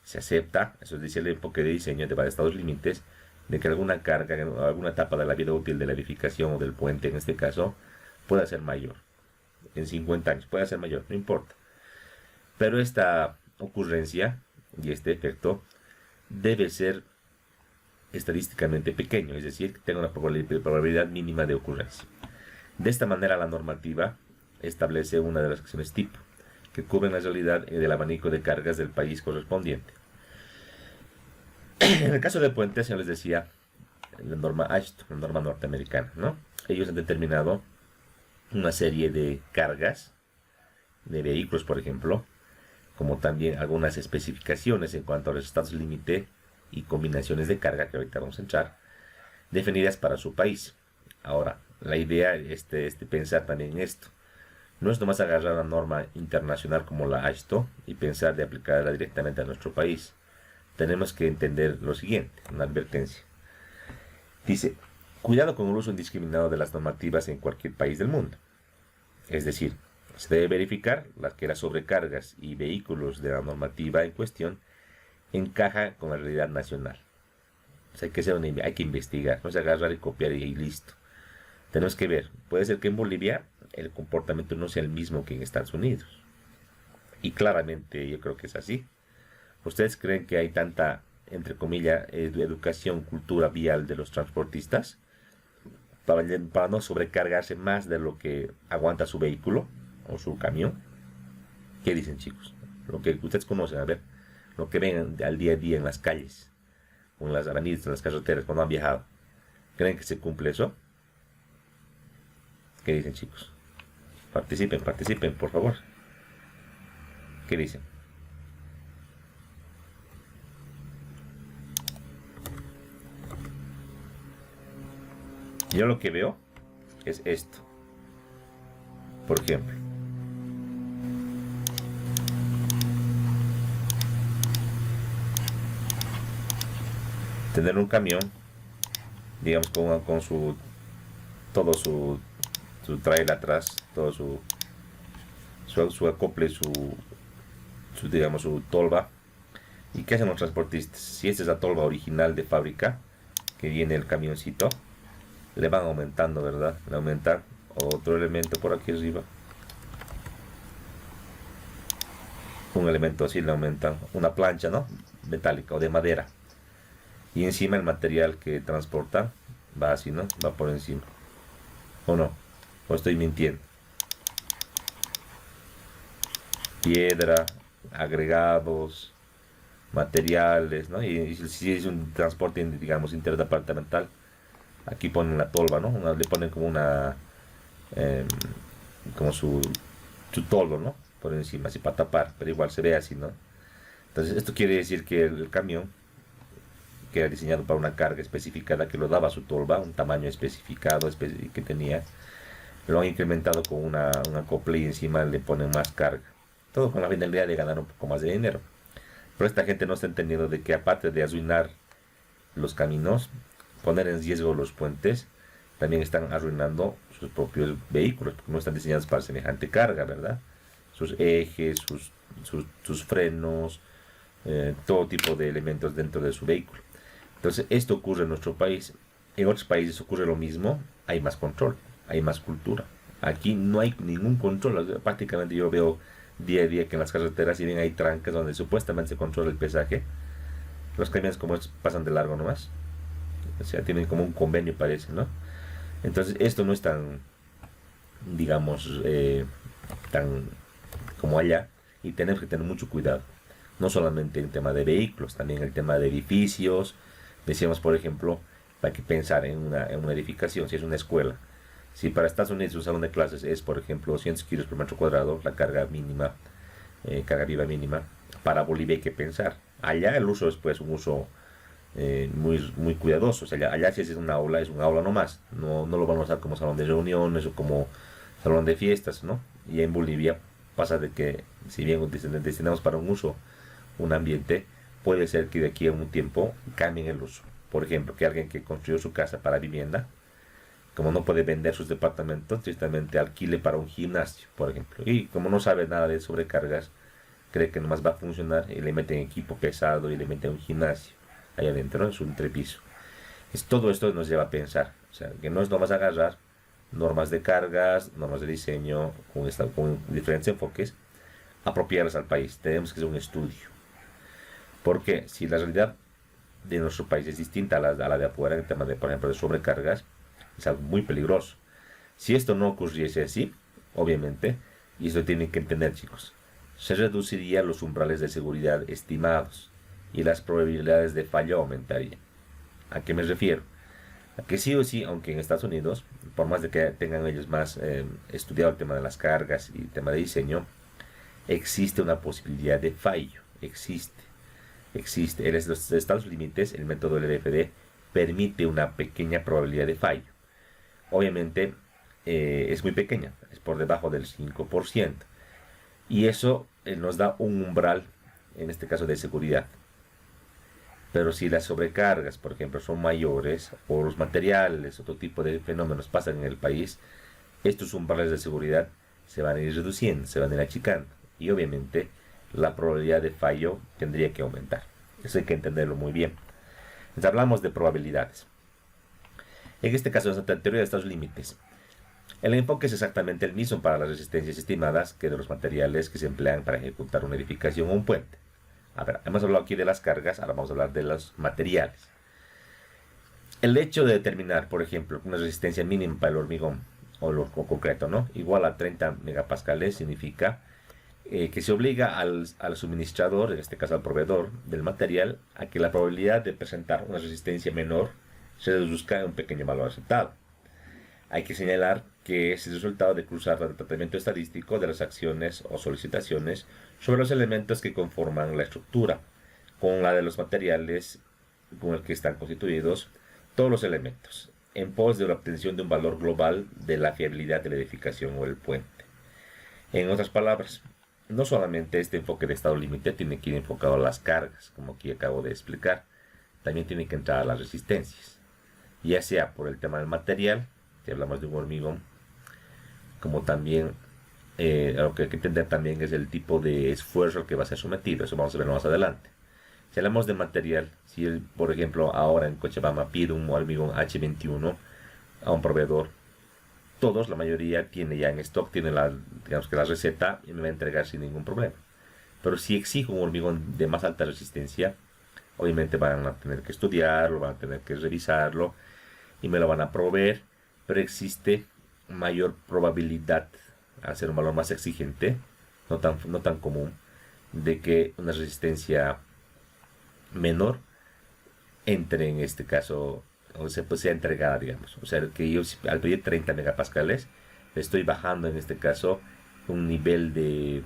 se acepta, eso dice el enfoque de diseño de varios estados límites, de que alguna carga, alguna etapa de la vida útil de la edificación o del puente en este caso, pueda ser mayor. En 50 años puede ser mayor, no importa. Pero esta ocurrencia y este efecto debe ser estadísticamente pequeño, es decir, que tenga una probabilidad mínima de ocurrencia. De esta manera la normativa establece una de las acciones tipo, que cubren la realidad del abanico de cargas del país correspondiente. En el caso de puentes, ya les decía, la norma AASHTO, la norma norteamericana, ¿no? Ellos han determinado una serie de cargas de vehículos, por ejemplo, como también algunas especificaciones en cuanto a los estados límite y combinaciones de carga, que ahorita vamos a entrar, definidas para su país. Ahora, la idea es pensar también en esto. No es nomás agarrar una norma internacional como la AASHTO y pensar de aplicarla directamente a nuestro país. Tenemos que entender lo siguiente, una advertencia. Dice, cuidado con el uso indiscriminado de las normativas en cualquier país del mundo. Es decir, se debe verificar que las sobrecargas y vehículos de la normativa en cuestión encaja con la realidad nacional. O sea, hay que investigar, no es agarrar y copiar y listo. Tenemos que ver, puede ser que en Bolivia el comportamiento no sea el mismo que en Estados Unidos. Y claramente yo creo que es así. ¿Ustedes creen que hay tanta, entre comillas, educación, cultura vial de los transportistas para no sobrecargarse más de lo que aguanta su vehículo o su camión? ¿Qué dicen, chicos? Lo que ustedes conocen, a ver, lo que ven al día a día en las calles, o en las avenidas, en las carreteras, cuando han viajado. ¿Creen que se cumple eso? ¿Qué dicen, chicos? Participen, por favor. ¿Qué dicen? Yo lo que veo es esto. Por ejemplo, tener un camión, digamos, con todo su trailer atrás, todo su acople, digamos, su tolva. ¿Y qué hacen los transportistas? Si esta es la tolva original de fábrica, que viene el camioncito, le van aumentando, ¿verdad? Le aumentan otro elemento por aquí arriba. Un elemento así le aumentan. Una plancha, ¿no? metálica o de madera. Y encima el material que transporta va así, ¿no? Va por encima. ¿O no? ¿O estoy mintiendo? Piedra, agregados, materiales, ¿no? Y si es un transporte, digamos, interdepartamental, aquí ponen la tolva, ¿no? Le ponen como una, eh, como su toldo, ¿no? Por encima, así para tapar, pero igual se ve así, ¿no? Entonces, esto quiere decir que el camión, que era diseñado para una carga especificada, que lo daba su tolva, un tamaño especificado que tenía, lo han incrementado con un acople y encima le ponen más carga. Todo con la finalidad de ganar un poco más de dinero. Pero esta gente no está entendiendo de que aparte de arruinar los caminos, poner en riesgo los puentes, también están arruinando sus propios vehículos, porque no están diseñados para semejante carga, ¿verdad? Sus ejes, sus frenos, todo tipo de elementos dentro de su vehículo. Entonces, esto ocurre en nuestro país. En otros países ocurre lo mismo, hay más control, hay más cultura. Aquí no hay ningún control, prácticamente yo veo día a día que en las carreteras, si bien hay trancas donde supuestamente se controla el pesaje, los camiones como estos pasan de largo nomás. O sea, tienen como un convenio, parece, ¿no? Entonces, esto no es tan, digamos, tan como allá, y tenemos que tener mucho cuidado. No solamente en tema de vehículos, también en el tema de edificios. Decíamos, por ejemplo, para que pensar en una edificación, si es una escuela. Si para Estados Unidos un salón de clases es, por ejemplo, 200 kilos por metro cuadrado, la carga mínima, carga viva mínima, para Bolivia hay que pensar. Allá el uso es pues un uso muy cuidadoso. O sea, allá si es una aula, es un aula nomás. No lo van a usar como salón de reuniones o como salón de fiestas, ¿no? Y en Bolivia pasa de que, si bien destinamos para un uso, un ambiente, puede ser que de aquí a un tiempo cambien el uso. Por ejemplo, que alguien que construyó su casa para vivienda, como no puede vender sus departamentos, tristemente alquile para un gimnasio, por ejemplo. Y como no sabe nada de sobrecargas, cree que nomás va a funcionar y le meten equipo pesado y le meten un gimnasio ahí adentro, ¿no? Es un entrepiso. Todo esto nos lleva a pensar, o sea, que no es nomás agarrar normas de cargas, normas de diseño, con diferentes enfoques, apropiarlas al país. Tenemos que hacer un estudio. Porque si la realidad de nuestro país es distinta a la de afuera, en el tema de, por ejemplo, de sobrecargas, es algo muy peligroso. Si esto no ocurriese así, obviamente, y eso tienen que entender, chicos, se reducirían los umbrales de seguridad estimados y las probabilidades de fallo aumentarían. ¿A qué me refiero? A que sí o sí, aunque en Estados Unidos, por más de que tengan ellos más estudiado el tema de las cargas y el tema de diseño, existe una posibilidad de fallo. Existe. En los estados límites, el método LFD permite una pequeña probabilidad de fallo. Obviamente es muy pequeña, es por debajo del 5%. Y eso nos da un umbral, en este caso de seguridad. Pero si las sobrecargas, por ejemplo, son mayores, o los materiales, otro tipo de fenómenos pasan en el país, estos umbrales de seguridad se van a ir reduciendo, se van a ir achicando. Y obviamente la probabilidad de fallo tendría que aumentar. Eso hay que entenderlo muy bien. Entonces hablamos de probabilidades. En este caso, en la teoría de estos límites, el enfoque es exactamente el mismo para las resistencias estimadas que de los materiales que se emplean para ejecutar una edificación o un puente. A ver, hemos hablado aquí de las cargas, ahora vamos a hablar de los materiales. El hecho de determinar, por ejemplo, una resistencia mínima para el hormigón o el concreto, ¿no? Igual a 30 megapascales significa que se obliga al suministrador, en este caso al proveedor del material, a que la probabilidad de presentar una resistencia menor se reduzca a un pequeño valor aceptado. Hay que señalar que es el resultado de cruzar el tratamiento estadístico de las acciones o solicitaciones sobre los elementos que conforman la estructura, con la de los materiales con el que están constituidos todos los elementos, en pos de la obtención de un valor global de la fiabilidad de la edificación o el puente. En otras palabras, no solamente este enfoque de estado límite tiene que ir enfocado a las cargas, como aquí acabo de explicar, también tiene que entrar a las resistencias, ya sea por el tema del material, si hablamos de un hormigón, como también lo que hay que entender también es el tipo de esfuerzo al que va a ser sometido. Eso vamos a verlo más adelante. Si hablamos de material, si él, por ejemplo, ahora en Cochabamba pide un hormigón H21 a un proveedor, todos, la mayoría, tiene ya en stock, tiene digamos que la receta y me va a entregar sin ningún problema. Pero si exijo un hormigón de más alta resistencia, Obviamente van a tener que estudiarlo, van a tener que revisarlo y me lo van a proveer, pero existe mayor probabilidad, al ser un valor más exigente, no tan común, de que una resistencia menor entre en este caso, o sea, pues sea entregada, digamos. O sea, que yo al pedir 30 megapascales, estoy bajando en este caso un nivel de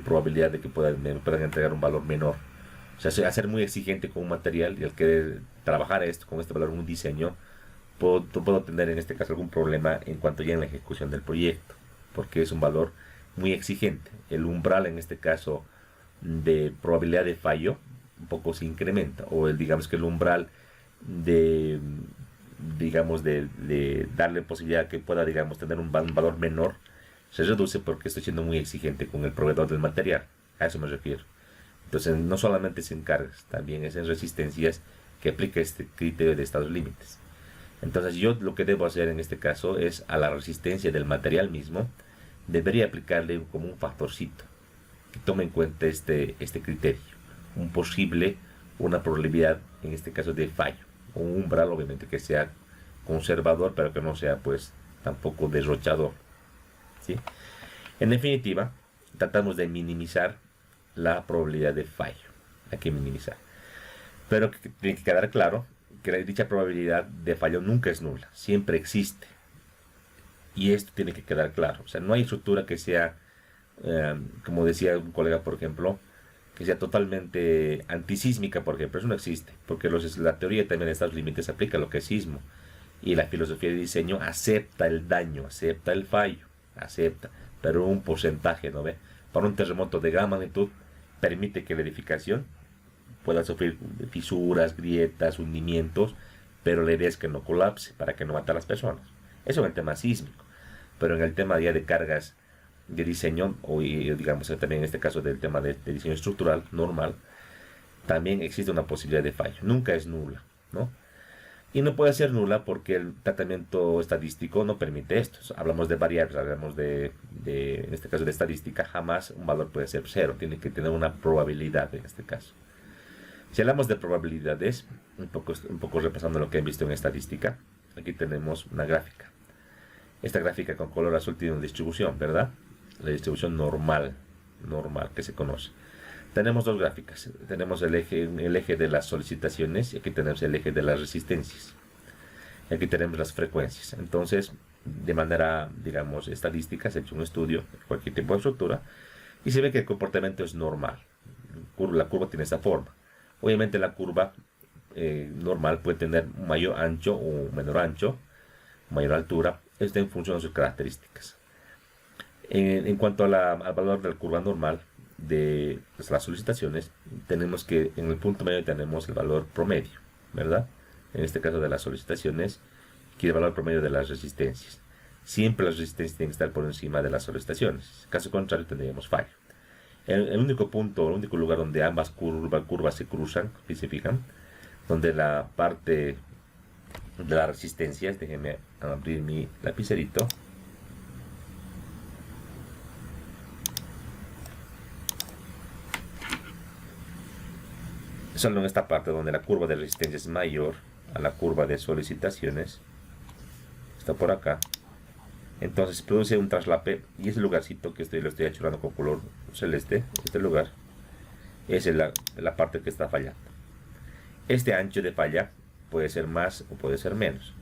probabilidad de que me puedan entregar un valor menor. O sea, a ser muy exigente con un material y al querer trabajar esto con este valor en un diseño, puedo tener en este caso algún problema en cuanto ya en la ejecución del proyecto, porque es un valor muy exigente. El umbral en este caso de probabilidad de fallo un poco se incrementa, o digamos que el umbral de digamos de darle posibilidad que pueda digamos tener un valor menor se reduce porque estoy siendo muy exigente con el proveedor del material. A eso me refiero. Entonces no solamente es en cargas, también es en resistencias que aplica este criterio de estados límites. Entonces yo lo que debo hacer en este caso es a la resistencia del material mismo, debería aplicarle como un factorcito que tome en cuenta este criterio, una probabilidad en este caso de fallo, un umbral obviamente que sea conservador pero que no sea pues tampoco derrochador, ¿sí? En definitiva, tratamos de minimizar la probabilidad de fallo, hay que minimizar, pero tiene que quedar claro que dicha probabilidad de fallo nunca es nula, siempre existe. Y esto tiene que quedar claro. O sea, no hay estructura que sea, como decía un colega, por ejemplo, que sea totalmente antisísmica, por ejemplo. Eso no existe, porque la teoría también de estos límites aplica lo que es sismo. Y la filosofía de diseño acepta el daño, acepta el fallo, acepta, pero un porcentaje, ¿no ve? Para un terremoto de gran magnitud, permite que la edificación pueda sufrir fisuras, grietas, hundimientos, pero la idea es que no colapse, para que no mate a las personas. Eso en el tema sísmico, pero en el tema ya de cargas de diseño, o digamos también en este caso del tema de diseño estructural normal, también existe una posibilidad de fallo, nunca es nula, ¿no? Y no puede ser nula porque el tratamiento estadístico no permite esto. Hablamos de variables, hablamos en este caso de estadística, jamás un valor puede ser cero, tiene que tener una probabilidad en este caso. Si hablamos de probabilidades, un poco repasando lo que he visto en estadística, aquí tenemos una gráfica. Esta gráfica con color azul tiene una distribución, ¿verdad? La distribución normal que se conoce. Tenemos dos gráficas. Tenemos el eje de las solicitaciones y aquí tenemos el eje de las resistencias. Y aquí tenemos las frecuencias. Entonces, de manera, digamos, estadística, se ha hecho un estudio de cualquier tipo de estructura y se ve que el comportamiento es normal. La curva tiene esta forma. Obviamente la curva normal puede tener un mayor ancho o menor ancho, mayor altura. Esto en función de sus características. En cuanto al valor de la curva normal de las solicitaciones, tenemos que en el punto medio tenemos el valor promedio, ¿verdad? En este caso de las solicitaciones, aquí el valor promedio de las resistencias. Siempre las resistencias tienen que estar por encima de las solicitaciones. Caso contrario, tendríamos fallo. El único punto, el único lugar donde ambas curvas se cruzan, se fijan, donde la parte de las resistencias, déjenme abrir mi lapicerito, solo en esta parte donde la curva de resistencia es mayor a la curva de solicitaciones, está por acá. Entonces produce un traslape y ese lugarcito que lo estoy achurando con color celeste, este lugar, es la parte que está fallando. Este ancho de falla puede ser más o puede ser menos.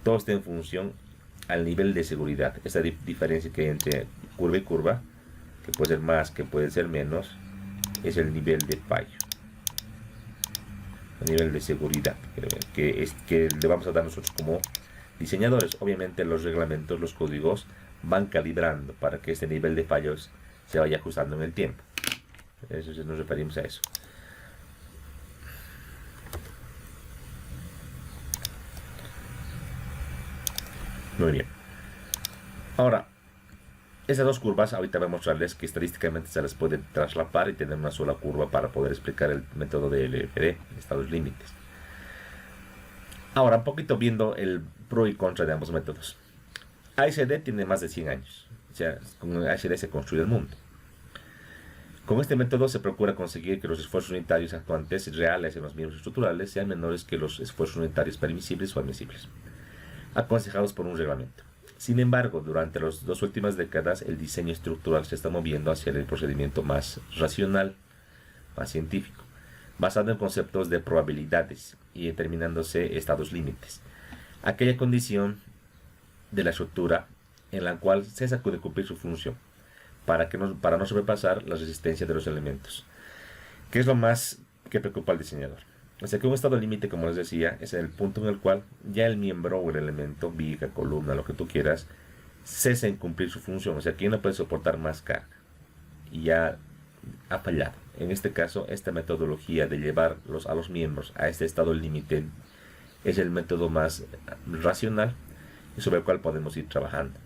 Todo está en función al nivel de seguridad. Esa diferencia que hay entre curva y curva, que puede ser más, que puede ser menos, es el nivel de fallo. El nivel de seguridad que le vamos a dar nosotros como diseñadores. Obviamente los reglamentos, los códigos van calibrando para que este nivel de fallos se vaya ajustando en el tiempo. Eso nos referimos a eso. Muy bien. Ahora, esas dos curvas, ahorita voy a mostrarles que estadísticamente se las puede traslapar y tener una sola curva para poder explicar el método de LFD, estados límites. Ahora, un poquito viendo el pro y contra de ambos métodos. ASD tiene más de 100 años. O sea, con ASD se construye el mundo. Con este método se procura conseguir que los esfuerzos unitarios actuantes reales en los miembros estructurales sean menores que los esfuerzos unitarios permisibles o admisibles, aconsejados por un reglamento. Sin embargo, durante las 2 últimas décadas, el diseño estructural se está moviendo hacia el procedimiento más racional, más científico, basado en conceptos de probabilidades y determinándose estados límites. Aquella condición de la estructura en la cual cesa de cumplir su función, para no sobrepasar la resistencia de los elementos. ¿Qué es lo más que preocupa al diseñador? O sea que un estado límite, como les decía, es el punto en el cual ya el miembro o el elemento, viga, columna, lo que tú quieras, cesa en cumplir su función. O sea que ya no puede soportar más carga y ya ha fallado. En este caso, esta metodología de llevar a los miembros a este estado límite es el método más racional y sobre el cual podemos ir trabajando.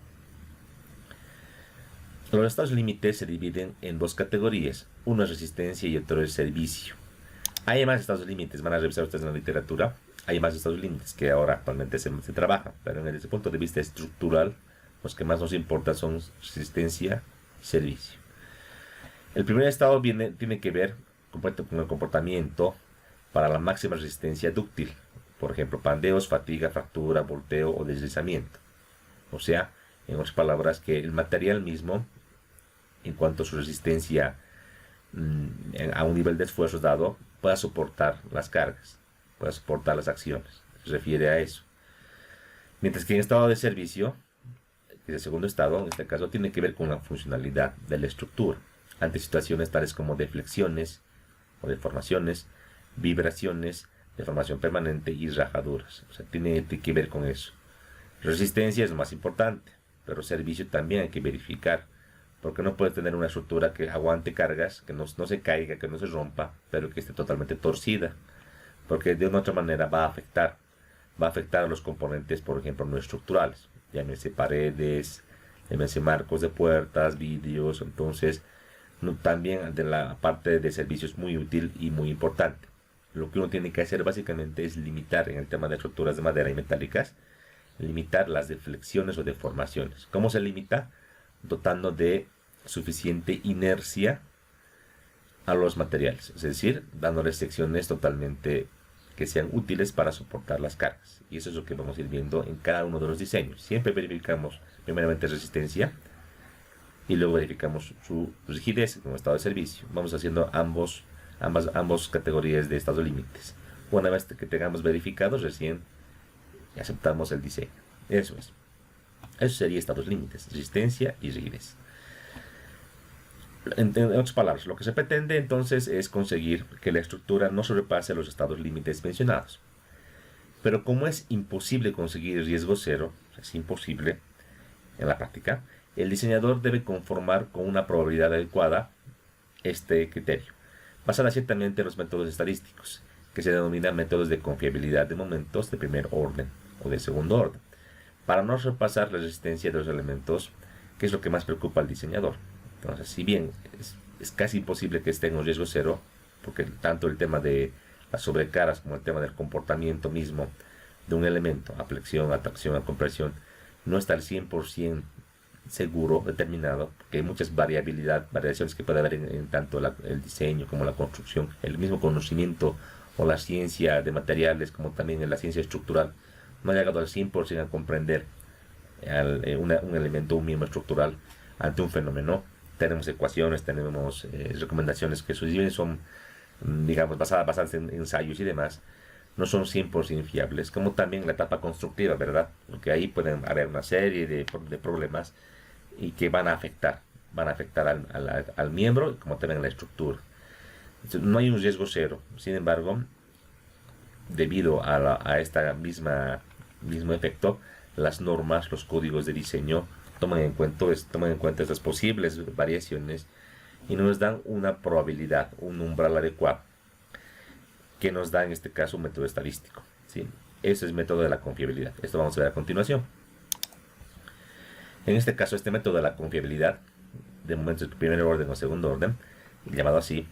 Los estados límites se dividen en 2 categorías, uno es resistencia y otro es servicio. Hay más estados límites, van a revisar ustedes en la literatura, hay más estados límites que ahora actualmente se trabajan, pero desde el punto de vista estructural, los que más nos importan son resistencia y servicio. El primer estado tiene que ver con el comportamiento para la máxima resistencia dúctil, por ejemplo, pandeos, fatiga, fractura, volteo o deslizamiento. O sea, en otras palabras, que el material mismo, en cuanto a su resistencia a un nivel de esfuerzo dado, pueda soportar las cargas, pueda soportar las acciones. Se refiere a eso. Mientras que en estado de servicio, que es el segundo estado, en este caso, tiene que ver con la funcionalidad de la estructura, ante situaciones tales como deflexiones o deformaciones, vibraciones, deformación permanente y rajaduras. O sea, tiene que ver con eso. Resistencia es lo más importante, pero servicio también hay que verificar, porque no puedes tener una estructura que aguante cargas, que no se caiga, que no se rompa, pero que esté totalmente torcida, porque de una u otra manera va a afectar a los componentes, por ejemplo, no estructurales, llámese paredes, llámese marcos de puertas, vidrios. Entonces, también de la parte de servicio es muy útil y muy importante. Lo que uno tiene que hacer básicamente es limitar, en el tema de estructuras de madera y metálicas, limitar las deflexiones o deformaciones. ¿Cómo se limita? Dotando de suficiente inercia a los materiales, es decir, dándoles secciones totalmente que sean útiles para soportar las cargas. Y eso es lo que vamos a ir viendo en cada uno de los diseños. Siempre verificamos primeramente resistencia y luego verificamos su rigidez como estado de servicio. Vamos haciendo ambas categorías de estados límites. Una vez que tengamos verificados, recién aceptamos el diseño. Eso sería estados límites, resistencia y rigidez. En otras palabras, lo que se pretende entonces es conseguir que la estructura no sobrepase los estados límites mencionados. Pero como es imposible conseguir riesgo cero, es imposible en la práctica, el diseñador debe conformar con una probabilidad adecuada este criterio, basada ciertamente en los métodos estadísticos, que se denominan métodos de confiabilidad de momentos de primer orden o de segundo orden, para no sobrepasar la resistencia de los elementos, que es lo que más preocupa al diseñador. Entonces, si bien es casi imposible que esté en un riesgo cero, porque tanto el tema de las sobrecargas como el tema del comportamiento mismo de un elemento, a flexión, a tracción, a compresión, no está al 100% seguro, determinado, porque hay muchas variaciones que puede haber en tanto el diseño como la construcción, el mismo conocimiento o la ciencia de materiales, como también en la ciencia estructural, no ha llegado al 100% a comprender un elemento, un miembro estructural ante un fenómeno. Tenemos ecuaciones, tenemos recomendaciones que son, digamos, basadas en ensayos y demás, no son 100% fiables, como también la etapa constructiva, ¿verdad? Porque ahí pueden haber una serie de problemas y que van a afectar al miembro, como también a la estructura. Entonces, no hay un riesgo cero. Sin embargo, debido a este mismo efecto, las normas, los códigos de diseño toman en cuenta estas posibles variaciones y nos dan una probabilidad, un umbral adecuado, que nos da en este caso un método estadístico, ¿sí? Ese es el método de la confiabilidad. Esto vamos a ver a continuación. En este caso, este método de la confiabilidad, de momentos de primer orden o segundo orden, llamado así,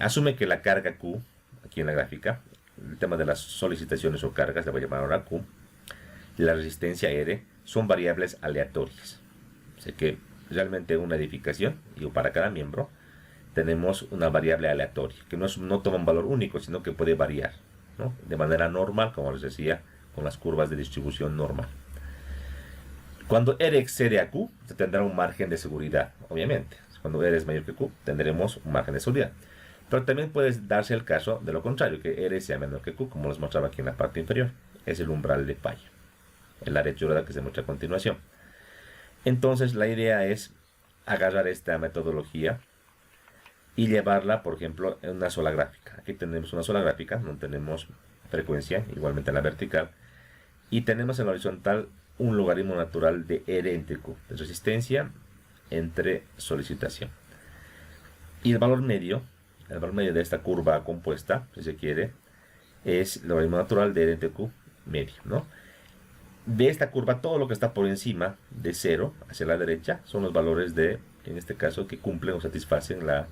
asume que la carga Q, aquí en la gráfica, el tema de las solicitaciones o cargas, le voy a llamar ahora Q, y la resistencia R, son variables aleatorias. O sea que realmente una edificación, digo, para cada miembro, tenemos una variable aleatoria, que no toma un valor único, sino que puede variar, ¿no? De manera normal, como les decía, con las curvas de distribución normal. Cuando R excede a Q, se tendrá un margen de seguridad, obviamente. Cuando R es mayor que Q, tendremos un margen de seguridad. Pero también puede darse el caso de lo contrario, que R sea menor que Q, como les mostraba aquí en la parte inferior. Es el umbral de falla, el área chorada que se muestra a continuación. Entonces, la idea es agarrar esta metodología y llevarla, por ejemplo, en una sola gráfica. Aquí tenemos una sola gráfica, no tenemos frecuencia, igualmente en la vertical. Y tenemos en la horizontal un logaritmo natural de R entre Q, de resistencia entre solicitación. Y el valor medio de esta curva compuesta, si se quiere, es el logaritmo natural de R entre Q medio, ¿no? De esta curva, todo lo que está por encima de 0 hacia la derecha son los valores de, en este caso, que cumplen o satisfacen la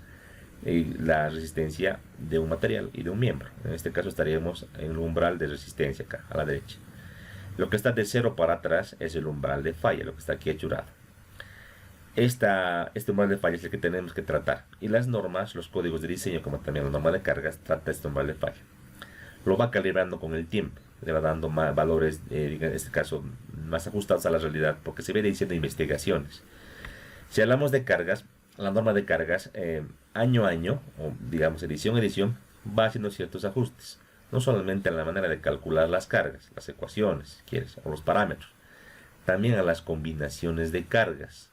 resistencia de un material y de un miembro. En este caso estaríamos en el umbral de resistencia acá, a la derecha. Lo que está de 0 para atrás es el umbral de falla, lo que está aquí achurado. Este umbral de falla es el que tenemos que tratar. Y las normas, los códigos de diseño, como también la norma de cargas, trata este umbral de falla. Lo va calibrando con el tiempo, le va dando más valores, en este caso, más ajustados a la realidad, porque se viene diciendo investigaciones. Si hablamos de cargas, la norma de cargas, año a año, o digamos edición a edición, va haciendo ciertos ajustes. No solamente en la manera de calcular las cargas, las ecuaciones, si quieres, o los parámetros, también a las combinaciones de cargas.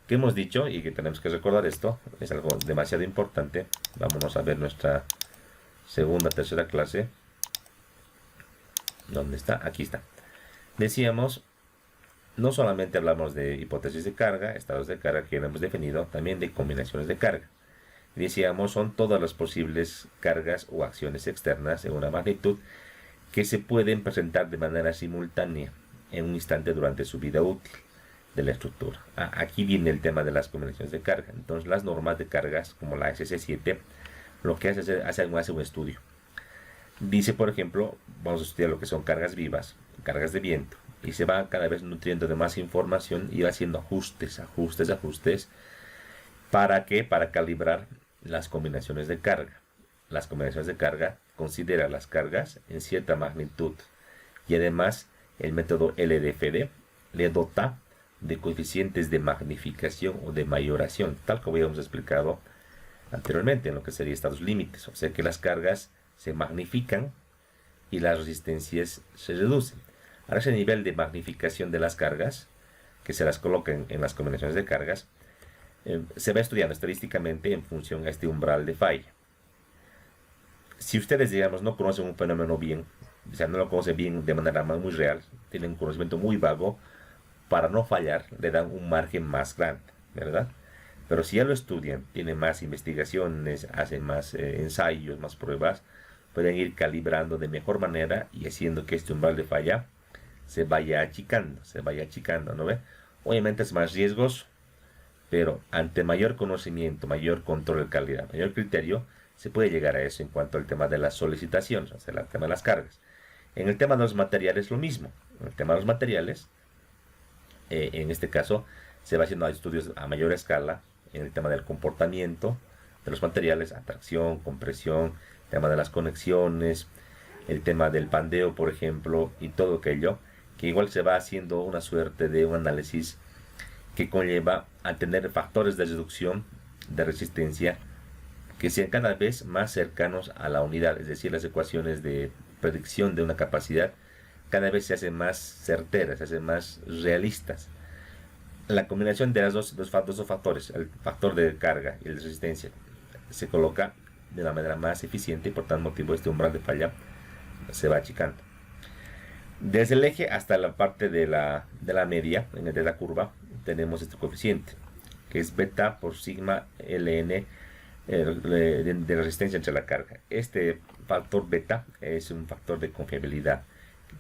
Que hemos dicho, y que tenemos que recordar esto, es algo demasiado importante. Vámonos a ver nuestra segunda, tercera clase. ¿Dónde está? Aquí está. Decíamos, no solamente hablamos de hipótesis de carga, estados de carga que hemos definido, también de combinaciones de carga. Decíamos, son todas las posibles cargas o acciones externas en una magnitud que se pueden presentar de manera simultánea en un instante durante su vida útil de la estructura. Aquí viene el tema de las combinaciones de carga. Entonces, las normas de cargas, como la SC7, lo que hace un estudio. Dice, por ejemplo, vamos a estudiar lo que son cargas vivas, cargas de viento, y se va cada vez nutriendo de más información y va haciendo ajustes. ¿Para qué? Para calibrar las combinaciones de carga. Las combinaciones de carga considera las cargas en cierta magnitud y además el método LDFD le dota de coeficientes de magnificación o de mayoración, tal como habíamos explicado anteriormente en lo que sería estados límites. O sea que las cargas se magnifican y las resistencias se reducen. Ahora ese nivel de magnificación de las cargas, que se las coloca en las combinaciones de cargas, se va estudiando estadísticamente en función a este umbral de falla. Si ustedes, digamos, no conocen un fenómeno bien, o sea, no lo conocen bien de manera muy real, tienen un conocimiento muy vago, para no fallar le dan un margen más grande, ¿verdad? Pero si ya lo estudian, tienen más investigaciones, hacen más ensayos, más pruebas, pueden ir calibrando de mejor manera y haciendo que este umbral de falla se vaya achicando, ¿no ve? Obviamente es más riesgoso, pero ante mayor conocimiento, mayor control de calidad, mayor criterio, se puede llegar a eso en cuanto al tema de las solicitaciones, o sea, el tema de las cargas. En el tema de los materiales lo mismo. En el tema de los materiales, en este caso, se va haciendo estudios a mayor escala en el tema del comportamiento de los materiales, atracción, compresión, tema de las conexiones, el tema del pandeo, por ejemplo, y todo aquello, que igual se va haciendo una suerte de un análisis que conlleva a tener factores de reducción de resistencia que sean cada vez más cercanos a la unidad, es decir, las ecuaciones de predicción de una capacidad cada vez se hacen más certeras, se hacen más realistas. La combinación de los dos factores, el factor de carga y el de resistencia, se coloca de una manera más eficiente y por tal motivo este umbral de falla se va achicando. Desde el eje hasta la parte de la media, de la curva, tenemos este coeficiente, que es beta por sigma ln de la resistencia entre la carga. Este factor beta es un factor de confiabilidad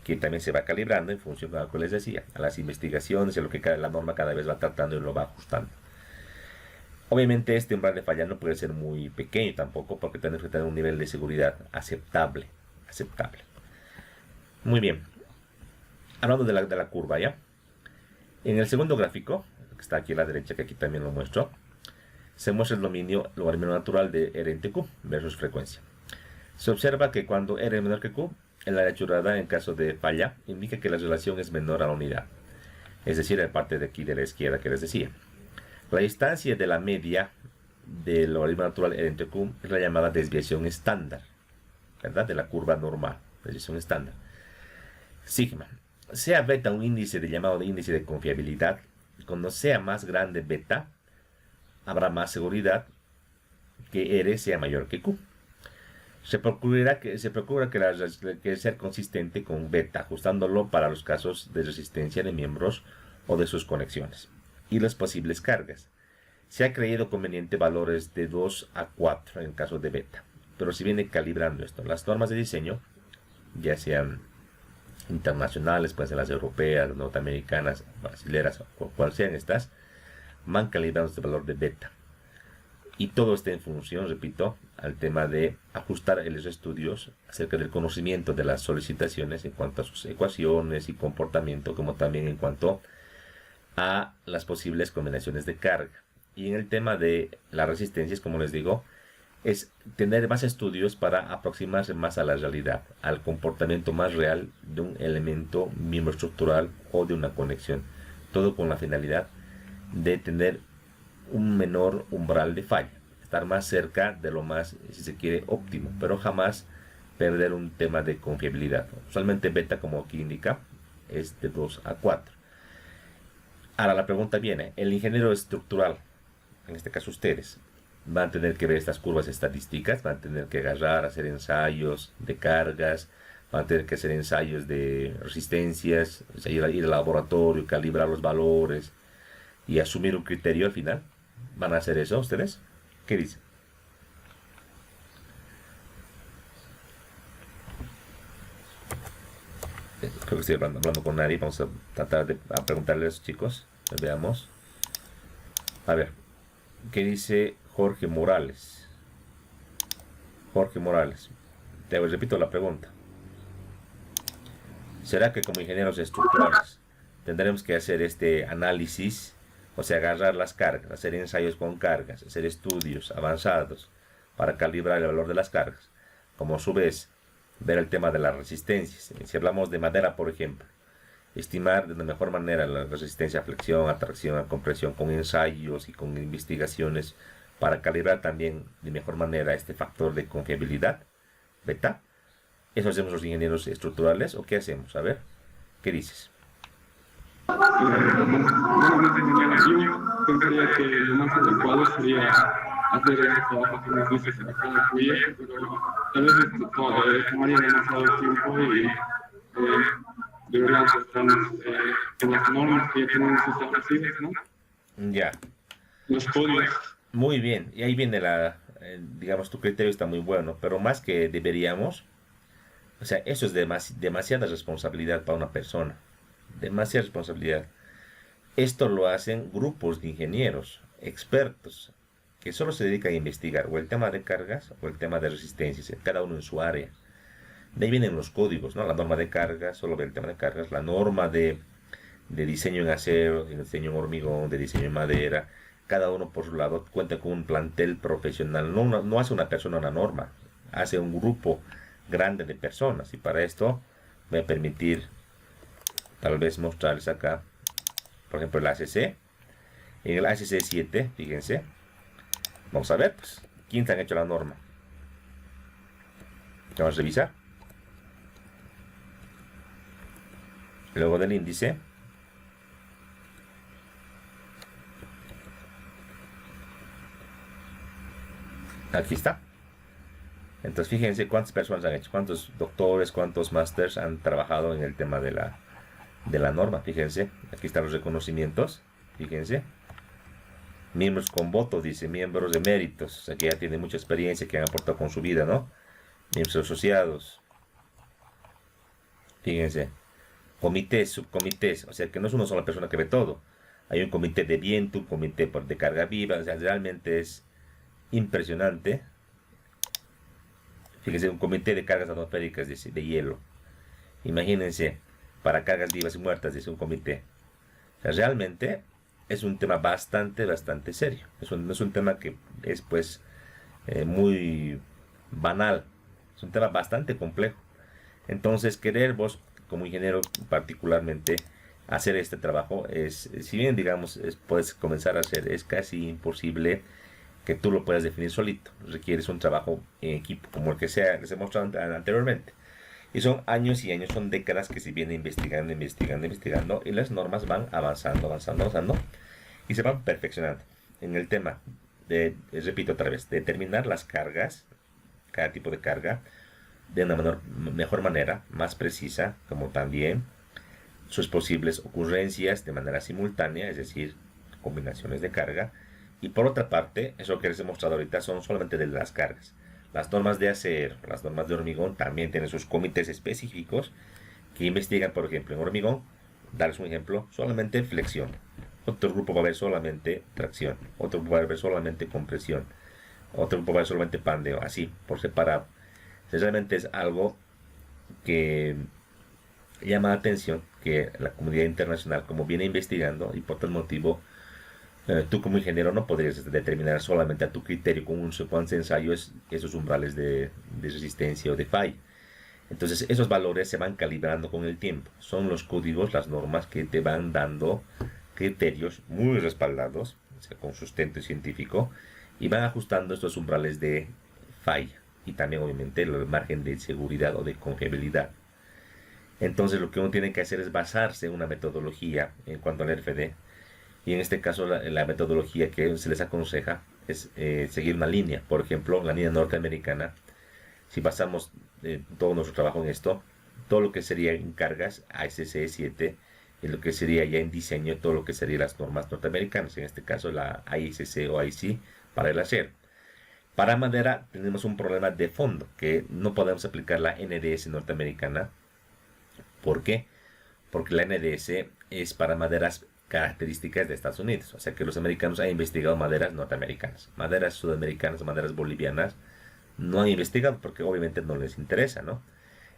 que también se va calibrando en función de lo que les decía, a las investigaciones y a lo que la norma cada vez va tratando y lo va ajustando. Obviamente este umbral de falla no puede ser muy pequeño tampoco, porque tenemos que tener un nivel de seguridad aceptable. Muy bien. Hablando de la curva ya. En el segundo gráfico, que está aquí a la derecha, que aquí también lo muestro, se muestra el dominio logaritmo natural de R entre Q versus frecuencia. Se observa que cuando R es menor que Q, el área churrada en caso de falla indica que la relación es menor a la unidad. Es decir, la parte de aquí de la izquierda que les decía. La distancia de la media del logaritmo natural R entre Q es la llamada desviación estándar, ¿verdad? De la curva normal, desviación estándar. Sigma. Sea beta un índice llamado de índice de confiabilidad, cuando sea más grande beta, habrá más seguridad que R sea mayor que Q. Se procura que sea consistente con beta, ajustándolo para los casos de resistencia de miembros o de sus conexiones y las posibles cargas. Se ha creído conveniente valores de 2 a 4 en caso de beta, pero se viene calibrando esto. Las normas de diseño, ya sean internacionales, pueden ser las europeas, norteamericanas, brasileras, o cual sean estas, van calibrando este valor de beta. Y todo está en función, repito, al tema de ajustar los estudios acerca del conocimiento de las solicitaciones en cuanto a sus ecuaciones y comportamiento, como también en cuanto a las posibles combinaciones de carga. Y en el tema de las resistencias, como les digo, es tener más estudios para aproximarse más a la realidad, al comportamiento más real de un elemento miembro estructural o de una conexión. Todo con la finalidad de tener un menor umbral de falla, estar más cerca de lo más, si se quiere, óptimo, pero jamás perder un tema de confiabilidad. Usualmente beta, como aquí indica, es de 2 a 4. Ahora la pregunta viene, el ingeniero estructural, en este caso ustedes, van a tener que ver estas curvas estadísticas, van a tener que agarrar, hacer ensayos de cargas, van a tener que hacer ensayos de resistencias, o sea, ir al laboratorio, calibrar los valores y asumir un criterio al final. ¿Van a hacer eso ustedes? ¿Qué dicen? Creo que estoy hablando con nadie. Vamos a tratar de preguntarle a los chicos. Veamos. A ver, ¿qué dice Jorge Morales? Jorge Morales. Te repito la pregunta. ¿Será que como ingenieros estructurales tendremos que hacer este análisis? O sea, agarrar las cargas, hacer ensayos con cargas, hacer estudios avanzados para calibrar el valor de las cargas. Como a su vez, ver el tema de las resistencias. Si hablamos de madera, por ejemplo, estimar de la mejor manera la resistencia a flexión, a tracción, a compresión, con ensayos y con investigaciones para calibrar también de mejor manera este factor de confiabilidad, beta. ¿Eso hacemos los ingenieros estructurales o qué hacemos? A ver, ¿qué dices? Bueno, yo pensaría que lo más adecuado sería hacer ese trabajo que nos dices en cada proyecto, pero tal vez esto tomaría demasiado tiempo y deberíamos estar en las normas que ya tenemos establecidas, ¿no? Ya. Los códigos. Muy bien, y ahí viene digamos, tu criterio está muy bueno, pero más que deberíamos, o sea, eso es demasiada responsabilidad para una persona. Demasiada responsabilidad. Esto lo hacen grupos de ingenieros, expertos, que solo se dedican a investigar o el tema de cargas o el tema de resistencias, cada uno en su área. De ahí vienen los códigos, ¿no? La norma de cargas, solo ve el tema de cargas, la norma de diseño en acero, de diseño en hormigón, de diseño en madera. Cada uno por su lado cuenta con un plantel profesional. No hace una persona una norma, hace un grupo grande de personas. Y para esto voy a permitir tal vez mostrarles acá, por ejemplo, el ACC. En el ACC 7, fíjense, vamos a ver, pues, quiénes han hecho la norma. Vamos a revisar. Luego del índice, aquí está. Entonces fíjense cuántas personas han hecho, cuántos doctores, cuántos másters han trabajado en el tema de la norma. Fíjense, aquí están los reconocimientos. Fíjense, miembros con voto, dice, miembros de méritos, o sea que ya tienen mucha experiencia, que han aportado con su vida, ¿no? Miembros asociados. Fíjense, comités, subcomités, o sea que no es una sola persona que ve todo. Hay un comité de viento, un comité de carga viva, o sea, realmente es impresionante. Fíjense, un comité de cargas atmosféricas de hielo. Imagínense, para cargas vivas y muertas, dice un comité. O sea, realmente es un tema bastante serio. No es un tema que es pues muy banal. Es un tema bastante complejo. Entonces, querer vos, como ingeniero particularmente, hacer este trabajo si bien digamos puedes comenzar a hacer, es casi imposible que tú lo puedas definir solito. Requieres un trabajo en equipo, como el que les he mostrado anteriormente. Y son años y años, son décadas que se viene investigando, y las normas van avanzando, y se van perfeccionando. En el tema repito otra vez, determinar las cargas, cada tipo de carga, de una mejor manera, más precisa, como también sus posibles ocurrencias de manera simultánea, es decir, combinaciones de carga. Y por otra parte, eso que les he mostrado ahorita son solamente de las cargas. Las normas de acero, las normas de hormigón también tienen sus comités específicos que investigan, por ejemplo, en hormigón, darles un ejemplo, solamente flexión. Otro grupo va a ver solamente tracción. Otro grupo va a ver solamente compresión. Otro grupo va a ver solamente pandeo, así, por separado. Realmente es algo que llama la atención, que la comunidad internacional, como viene investigando, y por tal motivo tú como ingeniero no podrías determinar solamente a tu criterio con un secuencia de ensayos esos umbrales de resistencia o de falla. Entonces esos valores se van calibrando con el tiempo. Son los códigos, las normas que te van dando criterios muy respaldados, o sea, con sustento científico, y van ajustando estos umbrales de falla y también obviamente el margen de seguridad o de confiabilidad. Entonces lo que uno tiene que hacer es basarse en una metodología en cuanto al RFD. Y en este caso la metodología que se les aconseja es seguir una línea. Por ejemplo, la línea norteamericana, si basamos todo nuestro trabajo en esto, todo lo que sería en cargas ASCE 7, y lo que sería ya en diseño, todo lo que serían las normas norteamericanas, en este caso la ICC o IC para el acero. Para madera tenemos un problema de fondo, que no podemos aplicar la NDS norteamericana. ¿Por qué? Porque la NDS es para maderas características de Estados Unidos. O sea que los americanos han investigado maderas norteamericanas. Maderas sudamericanas, maderas bolivianas, no han investigado porque obviamente no les interesa, ¿no?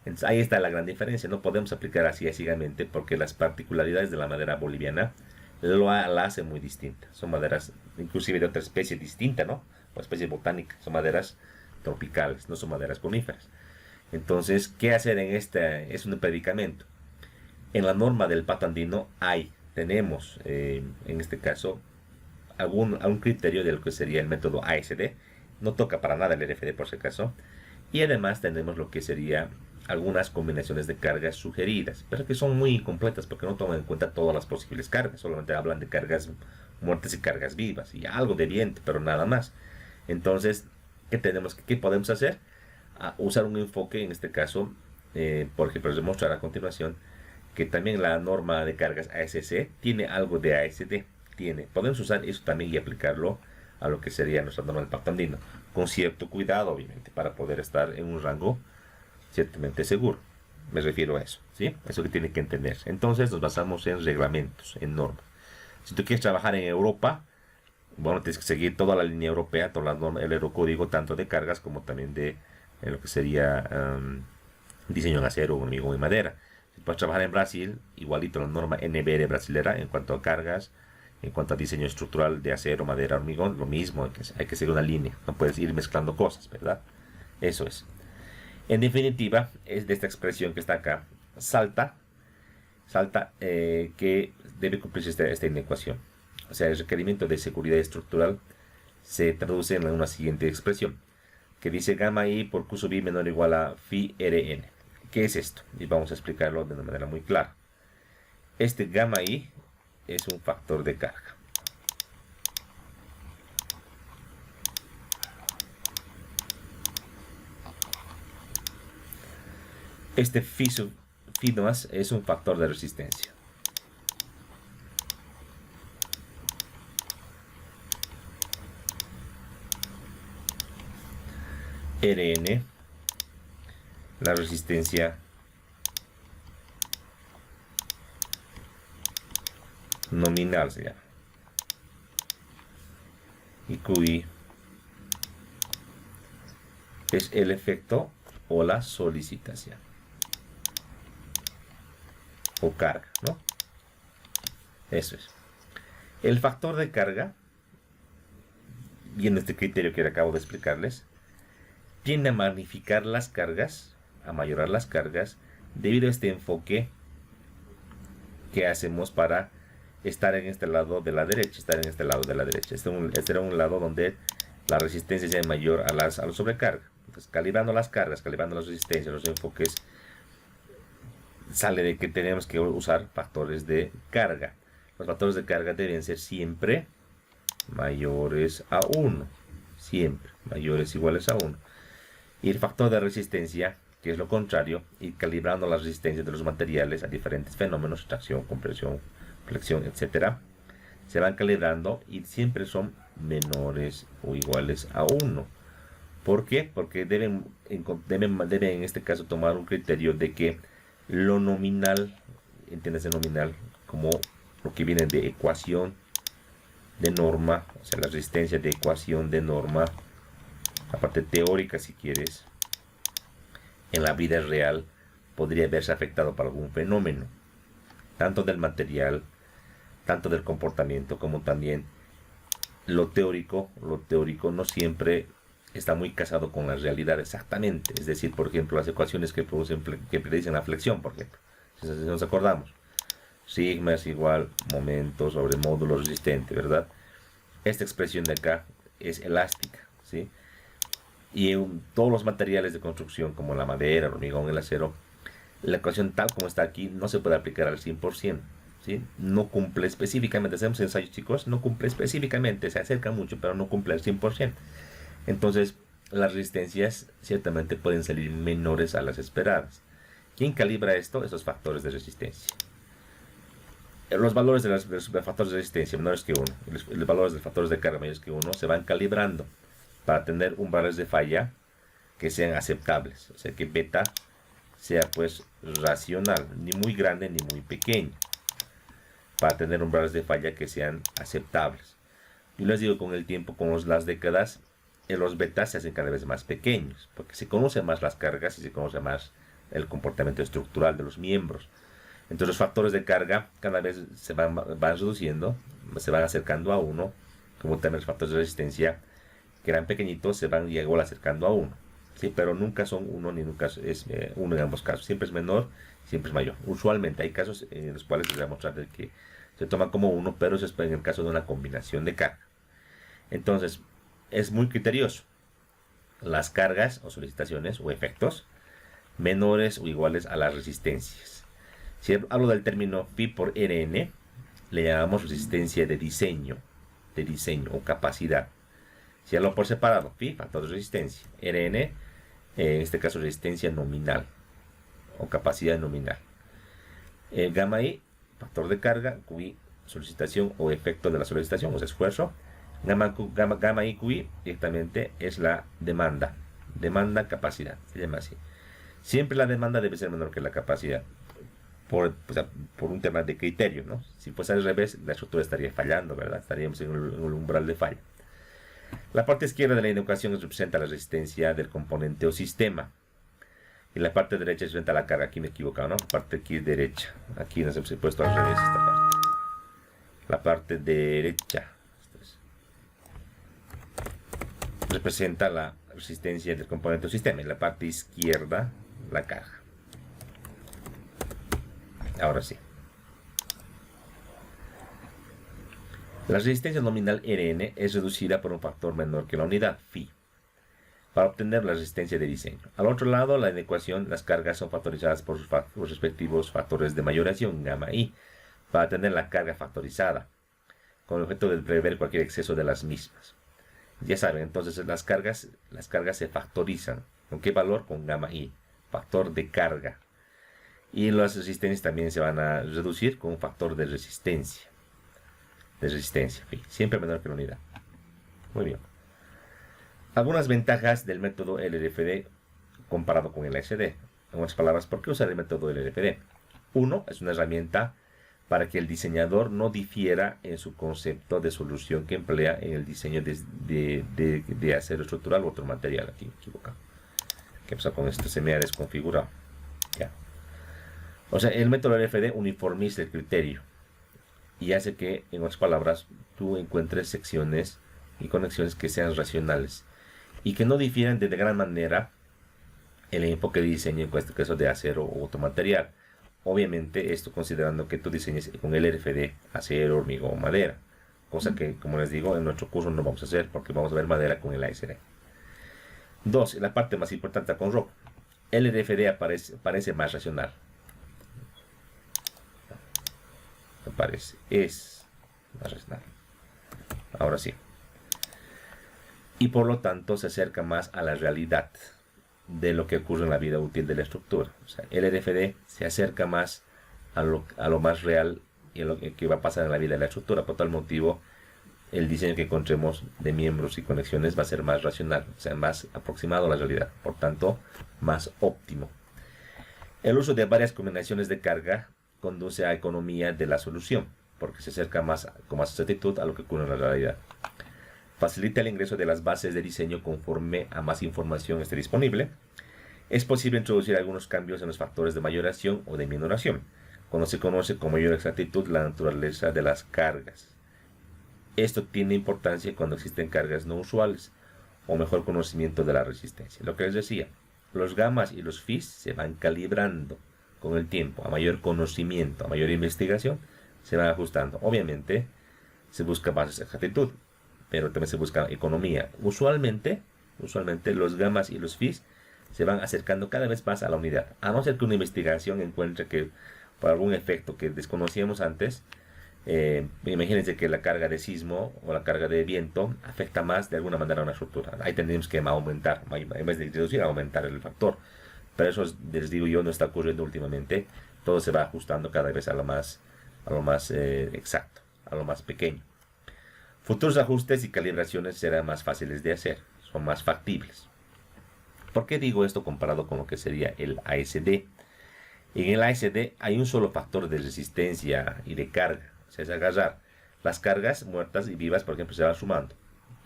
Entonces ahí está la gran diferencia. No podemos aplicar así ciegamente porque las particularidades de la madera boliviana la hacen muy distinta. Son maderas inclusive de otra especie distinta, ¿no? O especie botánica. Son maderas tropicales, no son maderas coníferas. Entonces, ¿qué hacer en este? Es un predicamento. En la norma del pato andino tenemos en este caso algún criterio de lo que sería el método ASD. No toca para nada el RFD por si acaso. Y además tenemos lo que sería algunas combinaciones de cargas sugeridas, pero que son muy incompletas porque no toman en cuenta todas las posibles cargas. Solamente hablan de cargas muertas y cargas vivas y algo de viento, pero nada más. Entonces, ¿qué podemos hacer? Usar un enfoque, en este caso, por ejemplo, les mostrar a continuación que también la norma de cargas ASC tiene algo de ASD. Podemos usar eso también y aplicarlo a lo que sería nuestra norma del pacto andino, con cierto cuidado, obviamente, para poder estar en un rango ciertamente seguro. Me refiero a eso, ¿sí? Eso que tiene que entender. Entonces nos basamos en reglamentos, en normas. Si tú quieres trabajar en Europa, bueno, tienes que seguir toda la línea europea, toda la norma, el eurocódigo, tanto de cargas como también de lo que sería diseño en acero, hormigón y madera. Si puedes trabajar en Brasil, igualito la norma NBR brasilera en cuanto a cargas, en cuanto a diseño estructural de acero, madera, hormigón, lo mismo, hay que seguir una línea, no puedes ir mezclando cosas, ¿verdad? Eso es. En definitiva, es de esta expresión que está acá, salta que debe cumplirse esta inecuación. O sea, el requerimiento de seguridad estructural se traduce en una siguiente expresión, que dice gamma I por Q sub I menor o igual a phi Rn. ¿Qué es esto? Y vamos a explicarlo de una manera muy clara. Este gamma I es un factor de carga. Este phi más es un factor de resistencia. Rn, la resistencia nominal se llama, y Qi es el efecto o la solicitación o carga, ¿no? Eso es. El factor de carga, viendo este criterio que acabo de explicarles, tiende a magnificar las cargas, a mayorar las cargas, debido a este enfoque que hacemos para estar en este lado de la derecha, Este era un lado donde la resistencia sea mayor a la sobrecarga. Entonces, calibrando las cargas, calibrando las resistencias, los enfoques, sale de que tenemos que usar factores de carga. Los factores de carga deben ser siempre mayores a 1. Siempre mayores iguales a 1. Y el factor de resistencia, que es lo contrario, ir calibrando las resistencias de los materiales a diferentes fenómenos, tracción, compresión, flexión, etc. Se van calibrando y siempre son menores o iguales a 1. ¿Por qué? Porque deben en este caso tomar un criterio de que lo nominal, entiéndase nominal como lo que viene de ecuación de norma, o sea, la resistencia de ecuación de norma, la parte teórica si quieres, en la vida real podría verse afectado por algún fenómeno, tanto del material, tanto del comportamiento, como también lo teórico no siempre está muy casado con la realidad exactamente. Es decir, por ejemplo, las ecuaciones que predicen la flexión, por ejemplo, si nos acordamos, sigma es igual momento sobre módulo resistente, ¿verdad? Esta expresión de acá es elástica, ¿sí? Y en todos los materiales de construcción, como la madera, el hormigón, el acero, la ecuación tal como está aquí no se puede aplicar al 100%, ¿sí? No cumple específicamente, hacemos ensayos, chicos, no cumple específicamente, se acerca mucho, pero no cumple al 100%. Entonces, las resistencias ciertamente pueden salir menores a las esperadas. ¿Quién calibra esto? Esos factores de resistencia. Los valores de los factores de resistencia menores que 1, los valores de los factores de carga mayores que 1 se van calibrando para tener umbrales de falla que sean aceptables. O sea, que beta sea pues racional, ni muy grande ni muy pequeño, para tener umbrales de falla que sean aceptables. Y les digo, con el tiempo, con las décadas, los betas se hacen cada vez más pequeños, porque se conocen más las cargas y se conoce más el comportamiento estructural de los miembros. Entonces los factores de carga cada vez se van reduciendo, se van acercando a 1, como también los factores de resistencia, que eran pequeñitos, se van igual acercando a 1. ¿Sí? Pero nunca son 1 ni nunca es 1 en ambos casos. Siempre es menor, siempre es mayor. Usualmente hay casos en los cuales les voy a mostrar de que se toma como 1, pero eso es en el caso de una combinación de carga. Entonces, es muy criterioso. Las cargas o solicitaciones o efectos menores o iguales a las resistencias. Si hablo del término phi por Rn, le llamamos resistencia de diseño o capacidad. Si hablo por separado, phi, factor de resistencia, Rn, en este caso resistencia nominal o capacidad nominal. Gamma i, factor de carga, qi, solicitación o efecto de la solicitación, o sea, esfuerzo. Gamma i qi directamente es la demanda capacidad, se llama así. Siempre la demanda debe ser menor que la capacidad, por un tema de criterio, ¿no? Si fuese al revés, la estructura estaría fallando, ¿verdad? Estaríamos en el umbral de falla. La parte izquierda de la ecuación representa la resistencia del componente o sistema. Y la parte derecha representa la carga. Aquí me he equivocado, ¿no? La parte aquí derecha. Aquí nos hemos puesto al revés esta parte. La parte derecha representa la resistencia del componente o sistema. Y la parte izquierda, la carga. Ahora sí. La resistencia nominal Rn es reducida por un factor menor que la unidad, phi, para obtener la resistencia de diseño. Al otro lado, la ecuación, las cargas son factorizadas por sus respectivos factores de mayoración, gamma i, para tener la carga factorizada, con el objeto de prever cualquier exceso de las mismas. Ya saben, entonces las cargas se factorizan. ¿Con qué valor? Con gamma i, factor de carga. Y las resistencias también se van a reducir con un factor de resistencia. Siempre menor que la unidad. Muy bien. Algunas ventajas del método LRFD comparado con el ASD. En otras palabras, ¿por qué usar el método LRFD? Uno, es una herramienta para que el diseñador no difiera en su concepto de solución que emplea en el diseño de acero estructural u otro material. Aquí me he equivocado. ¿Qué pasa con esto? Se me ha desconfigurado. Ya. O sea, el método LRFD uniformiza el criterio y hace que, en otras palabras, tú encuentres secciones y conexiones que sean racionales y que no difieran de gran manera el enfoque de diseño, en este caso de acero u otro material. Obviamente esto considerando que tú diseñes con el RFD, acero, hormigón o madera, cosa que, como les digo, en nuestro curso no vamos a hacer porque vamos a ver madera con el ASD. 2. La parte más importante con ROP. El RFD parece más racional. Es más racional. Ahora sí. Y por lo tanto se acerca más a la realidad de lo que ocurre en la vida útil de la estructura. O sea, el RFD se acerca más a lo más real y a lo que va a pasar en la vida de la estructura. Por tal motivo, el diseño que encontremos de miembros y conexiones va a ser más racional, o sea, más aproximado a la realidad, por tanto, más óptimo. El uso de varias combinaciones de carga conduce a economía de la solución, porque se acerca con más exactitud a lo que ocurre en la realidad. Facilita el ingreso de las bases de diseño conforme a más información esté disponible. Es posible introducir algunos cambios en los factores de mayoración o de minoración, cuando se conoce con mayor exactitud la naturaleza de las cargas. Esto tiene importancia cuando existen cargas no usuales o mejor conocimiento de la resistencia. Lo que les decía, los gammas y los phis se van calibrando con el tiempo. A mayor conocimiento, a mayor investigación, se van ajustando. Obviamente, se busca más exactitud, pero también se busca economía. Usualmente los gammas y los phis se van acercando cada vez más a la unidad. A no ser que una investigación encuentre que por algún efecto que desconocíamos antes, imagínense que la carga de sismo o la carga de viento afecta más de alguna manera a una estructura. Ahí tendríamos que aumentar, en vez de reducir, aumentar el factor. Pero eso, les digo yo, no está ocurriendo últimamente. Todo se va ajustando cada vez a lo más exacto, a lo más pequeño. Futuros ajustes y calibraciones serán más fáciles de hacer, son más factibles. ¿Por qué digo esto comparado con lo que sería el ASD? En el ASD hay un solo factor de resistencia y de carga. O sea, es agarrar las cargas muertas y vivas, por ejemplo, se van sumando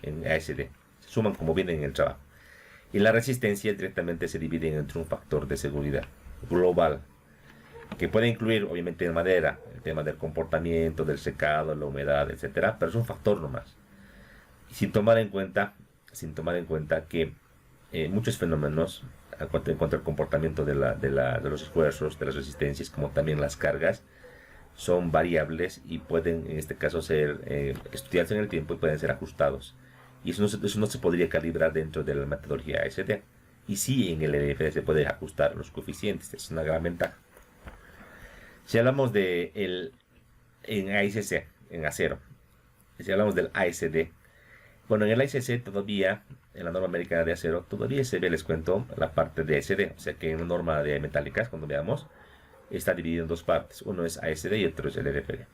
en ASD. Se suman como vienen en el trabajo. Y la resistencia directamente se divide entre un factor de seguridad global, que puede incluir, obviamente, en madera, el tema del comportamiento, del secado, la humedad, etcétera, pero es un factor nomás. Y sin tomar en cuenta que muchos fenómenos en cuanto al comportamiento de los esfuerzos, de las resistencias, como también las cargas, son variables y pueden, en este caso, ser estudiados en el tiempo y pueden ser ajustados. Y eso no se podría calibrar dentro de la metodología ASD. Y sí, en el LFD se puede ajustar los coeficientes, es una gran ventaja. Si hablamos en AICC, en acero, si hablamos del ASD, bueno, en el AICC todavía, en la norma americana de acero, todavía se ve, les cuento, la parte de ASD. O sea que en la norma de metálicas, cuando veamos, está dividido en dos partes. Uno es ASD y otro es el LFD.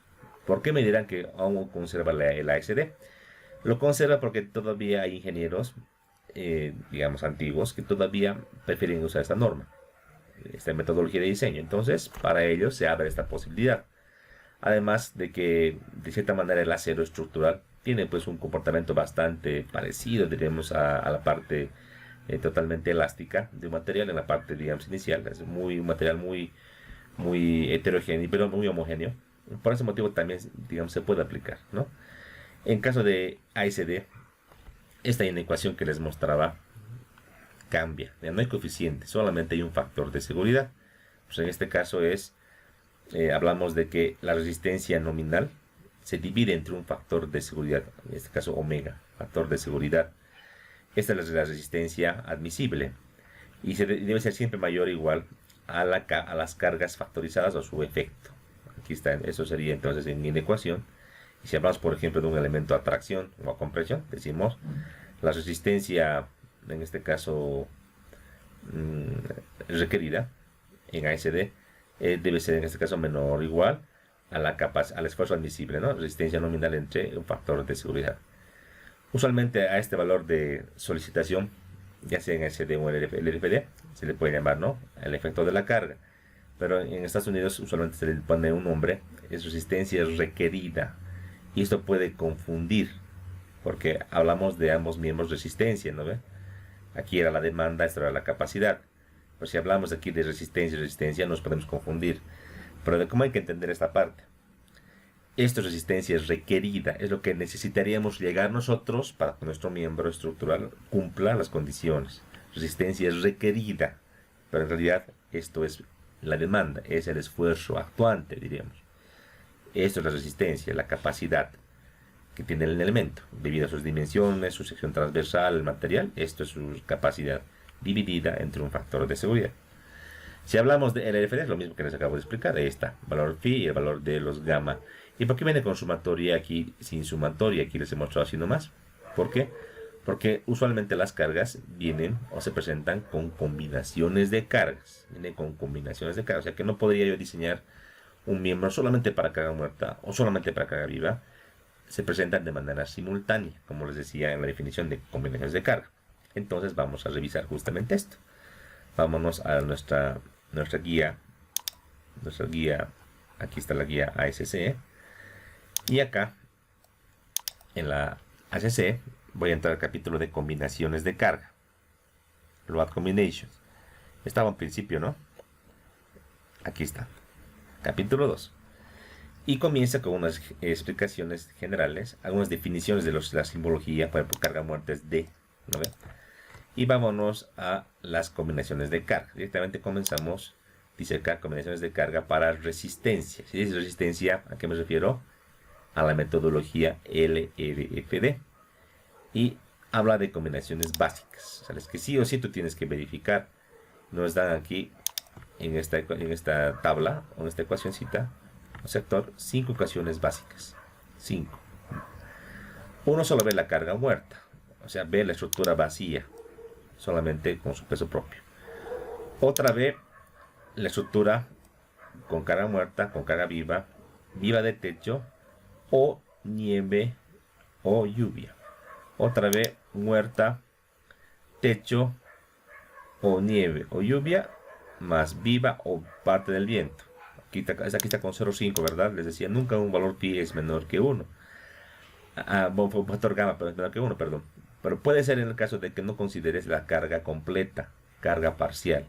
¿Por qué me dirán que aún conserva el ASD? Lo conserva porque todavía hay ingenieros, digamos, antiguos, que todavía prefieren usar esta norma, esta metodología de diseño. Entonces, para ellos se abre esta posibilidad. Además de que, de cierta manera, el acero estructural tiene pues un comportamiento bastante parecido, diríamos, a la parte totalmente elástica de un material en la parte, digamos, inicial. Es un material muy heterogéneo, pero muy homogéneo. Por ese motivo también, digamos, se puede aplicar, ¿no? En caso de ASD, esta inecuación que les mostraba cambia. Ya no hay coeficiente, solamente hay un factor de seguridad. Pues en este caso hablamos de que la resistencia nominal se divide entre un factor de seguridad, en este caso omega, factor de seguridad. Esta es la resistencia admisible y debe ser siempre mayor o igual a las cargas factorizadas o su efecto. Aquí está, eso sería entonces en inecuación. Y si hablamos, por ejemplo, de un elemento a tracción o a compresión, decimos la resistencia, en este caso requerida en ASD, debe ser en este caso menor o igual al esfuerzo admisible, ¿no? Resistencia nominal entre un factor de seguridad. Usualmente a este valor de solicitación, ya sea en ASD o en el LFD, se le puede llamar, ¿no?, el efecto de la carga. Pero en Estados Unidos usualmente se le pone un nombre, es resistencia requerida. Y esto puede confundir, porque hablamos de ambos miembros resistencia, ¿no ve? Aquí era la demanda, esta era la capacidad. Pero si hablamos aquí de resistencia y resistencia, nos podemos confundir. Pero ¿cómo hay que entender esta parte? Esto es resistencia requerida, es lo que necesitaríamos llegar nosotros para que nuestro miembro estructural cumpla las condiciones. Resistencia es requerida, pero en realidad esto es la demanda, es el esfuerzo actuante, diríamos. Esto es la resistencia, la capacidad que tiene el elemento, debido a sus dimensiones, su sección transversal, el material. Esto es su capacidad dividida entre un factor de seguridad. Si hablamos de LFD, es lo mismo que les acabo de explicar. Ahí está, valor phi y el valor de los gamma. ¿Y por qué viene con sumatoria aquí sin sumatoria? Aquí les he mostrado así nomás. ¿Por qué? Porque usualmente las cargas vienen o se presentan con combinaciones de cargas. Vienen con combinaciones de cargas. O sea que no podría yo diseñar un miembro solamente para carga muerta o solamente para carga viva. Se presentan de manera simultánea, como les decía en la definición de combinaciones de carga. Entonces vamos a revisar justamente esto. Vámonos a nuestra guía. Nuestra guía, aquí está la guía ASC. Y acá, en la ASC, voy a entrar al capítulo de combinaciones de carga. Load Combinations. Estaba en principio, ¿no? Aquí está. Capítulo 2. Y comienza con unas explicaciones generales, algunas definiciones de la simbología. Por ejemplo, carga muerta es D, ¿no ve? Y vámonos a las combinaciones de carga. Directamente comenzamos, dice acá, combinaciones de carga para resistencia. Si dice resistencia, ¿a qué me refiero? A la metodología LRFD. Y habla de combinaciones básicas. O sea, es que sí o sí tú tienes que verificar. Nos dan aquí, en esta tabla, o en esta ecuacióncita, sector, 5 ecuaciones básicas. 5. Uno solo ve la carga muerta. O sea, ve la estructura vacía. Solamente con su peso propio. Otra ve la estructura con carga muerta, con carga viva, viva de techo, o nieve o lluvia. Otra vez muerta, techo o nieve o lluvia, más viva o parte del viento. Aquí está con 0,5, ¿verdad? Les decía, nunca un valor pi es menor que 1. Un factor gamma es menor que 1, perdón. Pero puede ser en el caso de que no consideres la carga completa, carga parcial.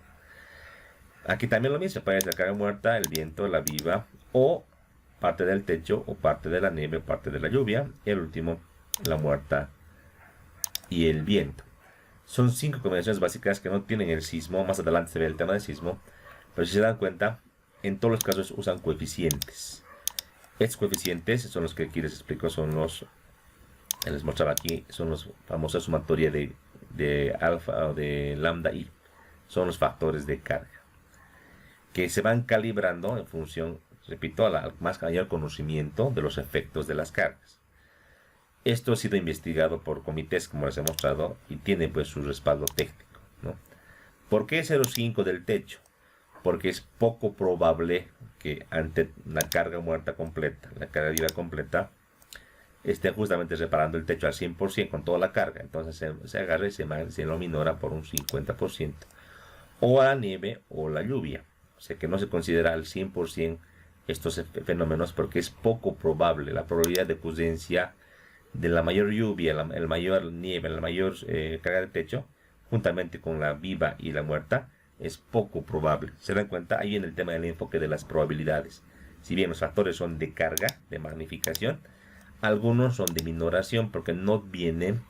Aquí también lo mismo, puede ser la carga muerta, el viento, la viva, o parte del techo, o parte de la nieve, o parte de la lluvia. Y el último, la muerta y el viento. Son 5 combinaciones básicas que no tienen el sismo. Más adelante se ve el tema del sismo. Pero si se dan cuenta, en todos los casos usan coeficientes. Estos coeficientes son los que aquí les explico, son los, les mostraba aquí, son los famosos sumatoria de alfa o de lambda i. Son los factores de carga que se van calibrando en función, repito, al más mayor conocimiento de los efectos de las cargas. Esto ha sido investigado por comités, como les he mostrado, y tiene pues su respaldo técnico, ¿no? ¿Por qué 0,5 del techo? Porque es poco probable que ante la carga muerta completa, la carga viva completa, esté justamente reparando el techo al 100% con toda la carga. Entonces se agarra y se lo minora por un 50%. O a la nieve o la lluvia. O sea que no se considera al 100% estos fenómenos porque es poco probable. La probabilidad de ocurrencia de la mayor lluvia, el mayor nieve, la mayor carga de techo, juntamente con la viva y la muerta, es poco probable. ¿Se dan cuenta? Ahí viene el tema del enfoque de las probabilidades. Si bien los factores son de carga, de magnificación, algunos son de minoración porque no vienen,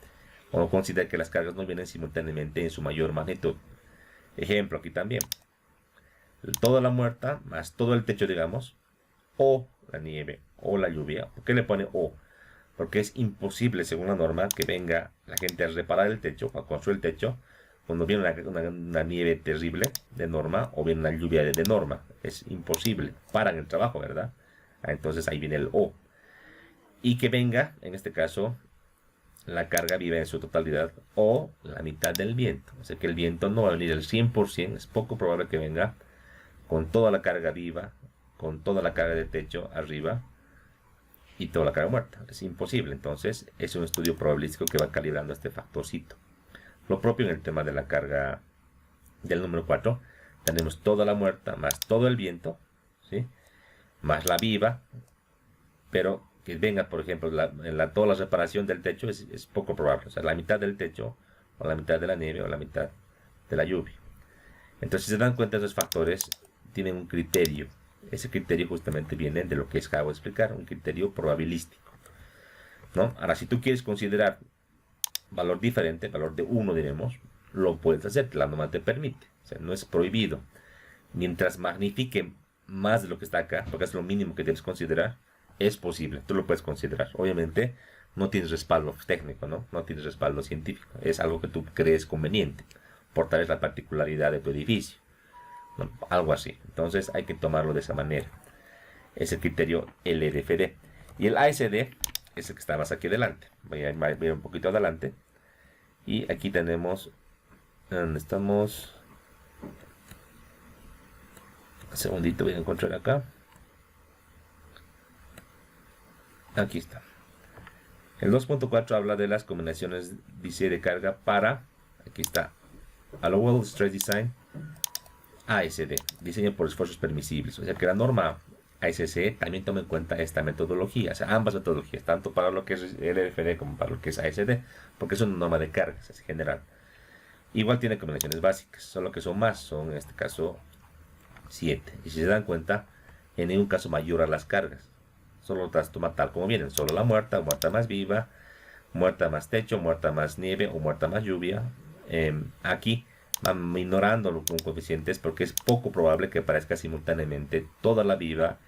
o no considera que las cargas no vienen simultáneamente en su mayor magnitud. Ejemplo aquí también. Toda la muerta más todo el techo, digamos, o la nieve o la lluvia. ¿Por qué le pone o? Porque es imposible, según la norma, que venga la gente a reparar el techo, a construir el techo, cuando viene una nieve terrible de norma o viene una lluvia de norma. Es imposible. Paran el trabajo, ¿verdad? Entonces ahí viene el o. Y que venga, en este caso, la carga viva en su totalidad o la mitad del viento. O sea que el viento no va a venir al 100%. Es poco probable que venga con toda la carga viva, con toda la carga de techo arriba y toda la carga muerta. Es imposible. Entonces es un estudio probabilístico que va calibrando este factorcito. Lo propio en el tema de la carga del número 4. Tenemos toda la muerta más todo el viento, ¿sí? Más la viva, pero que venga, por ejemplo, toda la reparación del techo es poco probable. O sea, la mitad del techo, o la mitad de la nieve, o la mitad de la lluvia. Entonces, si se dan cuenta, esos factores tienen un criterio. Ese criterio justamente viene de lo que acabo de explicar, un criterio probabilístico, ¿no? Ahora, si tú quieres considerar valor diferente, valor de 1, diremos, lo puedes hacer, la norma te permite, o sea, no es prohibido. Mientras magnifique más de lo que está acá, porque es lo mínimo que debes considerar, es posible, tú lo puedes considerar. Obviamente no tienes respaldo técnico, no tienes respaldo científico, es algo que tú crees conveniente, por tal vez la particularidad de tu edificio, ¿no? Algo así. Entonces hay que tomarlo de esa manera. Es el criterio LRFD. Y el ASD es el que está más aquí adelante. Voy a ir un poquito adelante. Y aquí tenemos, ¿dónde estamos? Un segundito, voy a encontrar acá. Aquí está. El 2.4 habla de las combinaciones, dice, de carga para, aquí está, Allowable Stress Design, ASD, diseño por esfuerzos permisibles. O sea que la norma ASC también toma en cuenta esta metodología, o sea, ambas metodologías, tanto para lo que es LRFD como para lo que es ASD, porque es una norma de cargas, es general. Igual tiene combinaciones básicas, solo que son más, son en este caso 7. Y si se dan cuenta, en ningún caso mayora las cargas, solo las toma tal como vienen, solo la muerta, muerta más viva, muerta más techo, muerta más nieve o muerta más lluvia. Aquí van minorando los coeficientes porque es poco probable que aparezca simultáneamente toda la viva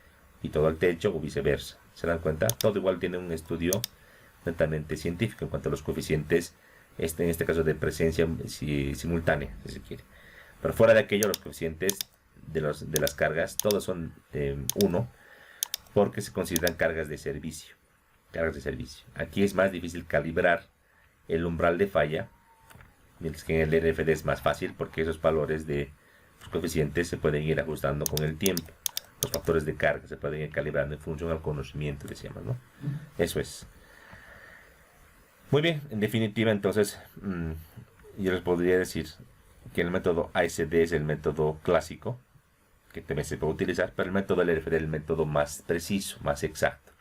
y todo el techo o viceversa. ¿Se dan cuenta? Todo igual tiene un estudio netamente científico en cuanto a los coeficientes, en este caso de presencia simultánea, si se quiere. Pero fuera de aquello, los coeficientes de las cargas, todos son 1, porque se consideran cargas de servicio. Cargas de servicio. Aquí es más difícil calibrar el umbral de falla, mientras que en el LRFD es más fácil porque esos valores de los coeficientes se pueden ir ajustando con el tiempo. Los factores de carga se pueden ir calibrando en función al conocimiento, decíamos, ¿no? Eso es. Muy bien, en definitiva, entonces, yo les podría decir que el método ASD es el método clásico, que también se puede utilizar, pero el método LRFD es el método más preciso, más exacto.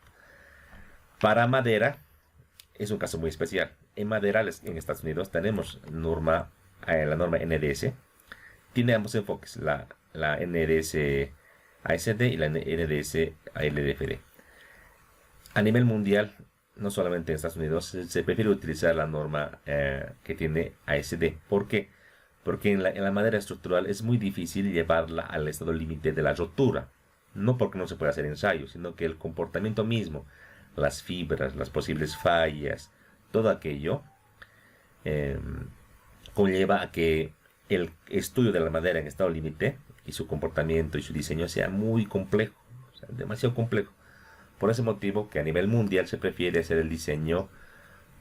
Para madera, es un caso muy especial. En madera, en Estados Unidos, tenemos la norma NDS. Tiene ambos enfoques, la NDS ASD y la NDS LRFD. A nivel mundial, no solamente en Estados Unidos, se prefiere utilizar la norma que tiene ASD. ¿Por qué? Porque en la madera estructural es muy difícil llevarla al estado límite de la rotura. No porque no se pueda hacer ensayo, sino que el comportamiento mismo, las fibras, las posibles fallas, todo aquello conlleva a que el estudio de la madera en estado límite y su comportamiento y su diseño sea muy complejo, o sea, demasiado complejo. Por ese motivo que a nivel mundial se prefiere hacer el diseño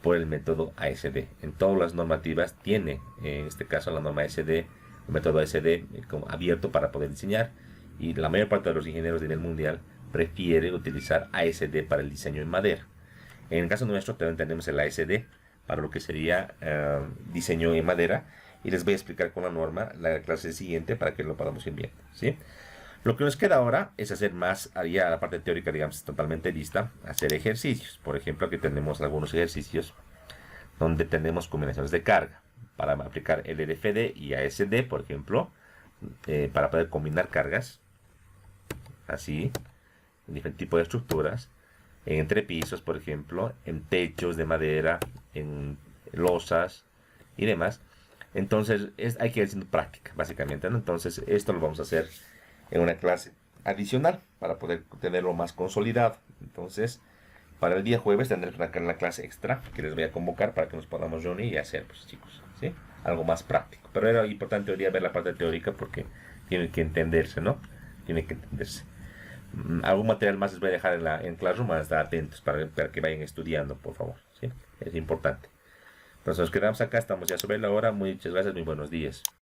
por el método ASD. En todas las normativas tiene, en este caso la norma ASD, el método ASD como abierto para poder diseñar, y la mayor parte de los ingenieros a nivel mundial prefiere utilizar ASD para el diseño en madera. En el caso nuestro también tenemos el ASD para lo que sería diseño en madera, y les voy a explicar con la norma la clase siguiente para que lo podamos ir viendo, ¿sí? Lo que nos queda ahora es hacer más, ya la parte teórica, digamos, totalmente lista, hacer ejercicios. Por ejemplo, aquí tenemos algunos ejercicios donde tenemos combinaciones de carga para aplicar LRFD y ASD, por ejemplo, para poder combinar cargas así en diferentes tipos de estructuras, en entrepisos, por ejemplo, en techos de madera, en losas y demás. Entonces hay que ir haciendo práctica, básicamente, ¿no? Entonces esto lo vamos a hacer en una clase adicional para poder tenerlo más consolidado. Entonces, para el día jueves tendré la clase extra que les voy a convocar para que nos podamos reunir y hacer, pues, chicos, ¿sí? Algo más práctico. Pero era importante hoy día ver la parte teórica porque tiene que entenderse, ¿no? Tiene que entenderse. Algún material más les voy a dejar en Classroom, para estar atentos para que vayan estudiando, por favor, ¿sí? Es importante. Entonces nos quedamos acá, estamos ya sobre la hora. Muchas gracias, muy buenos días.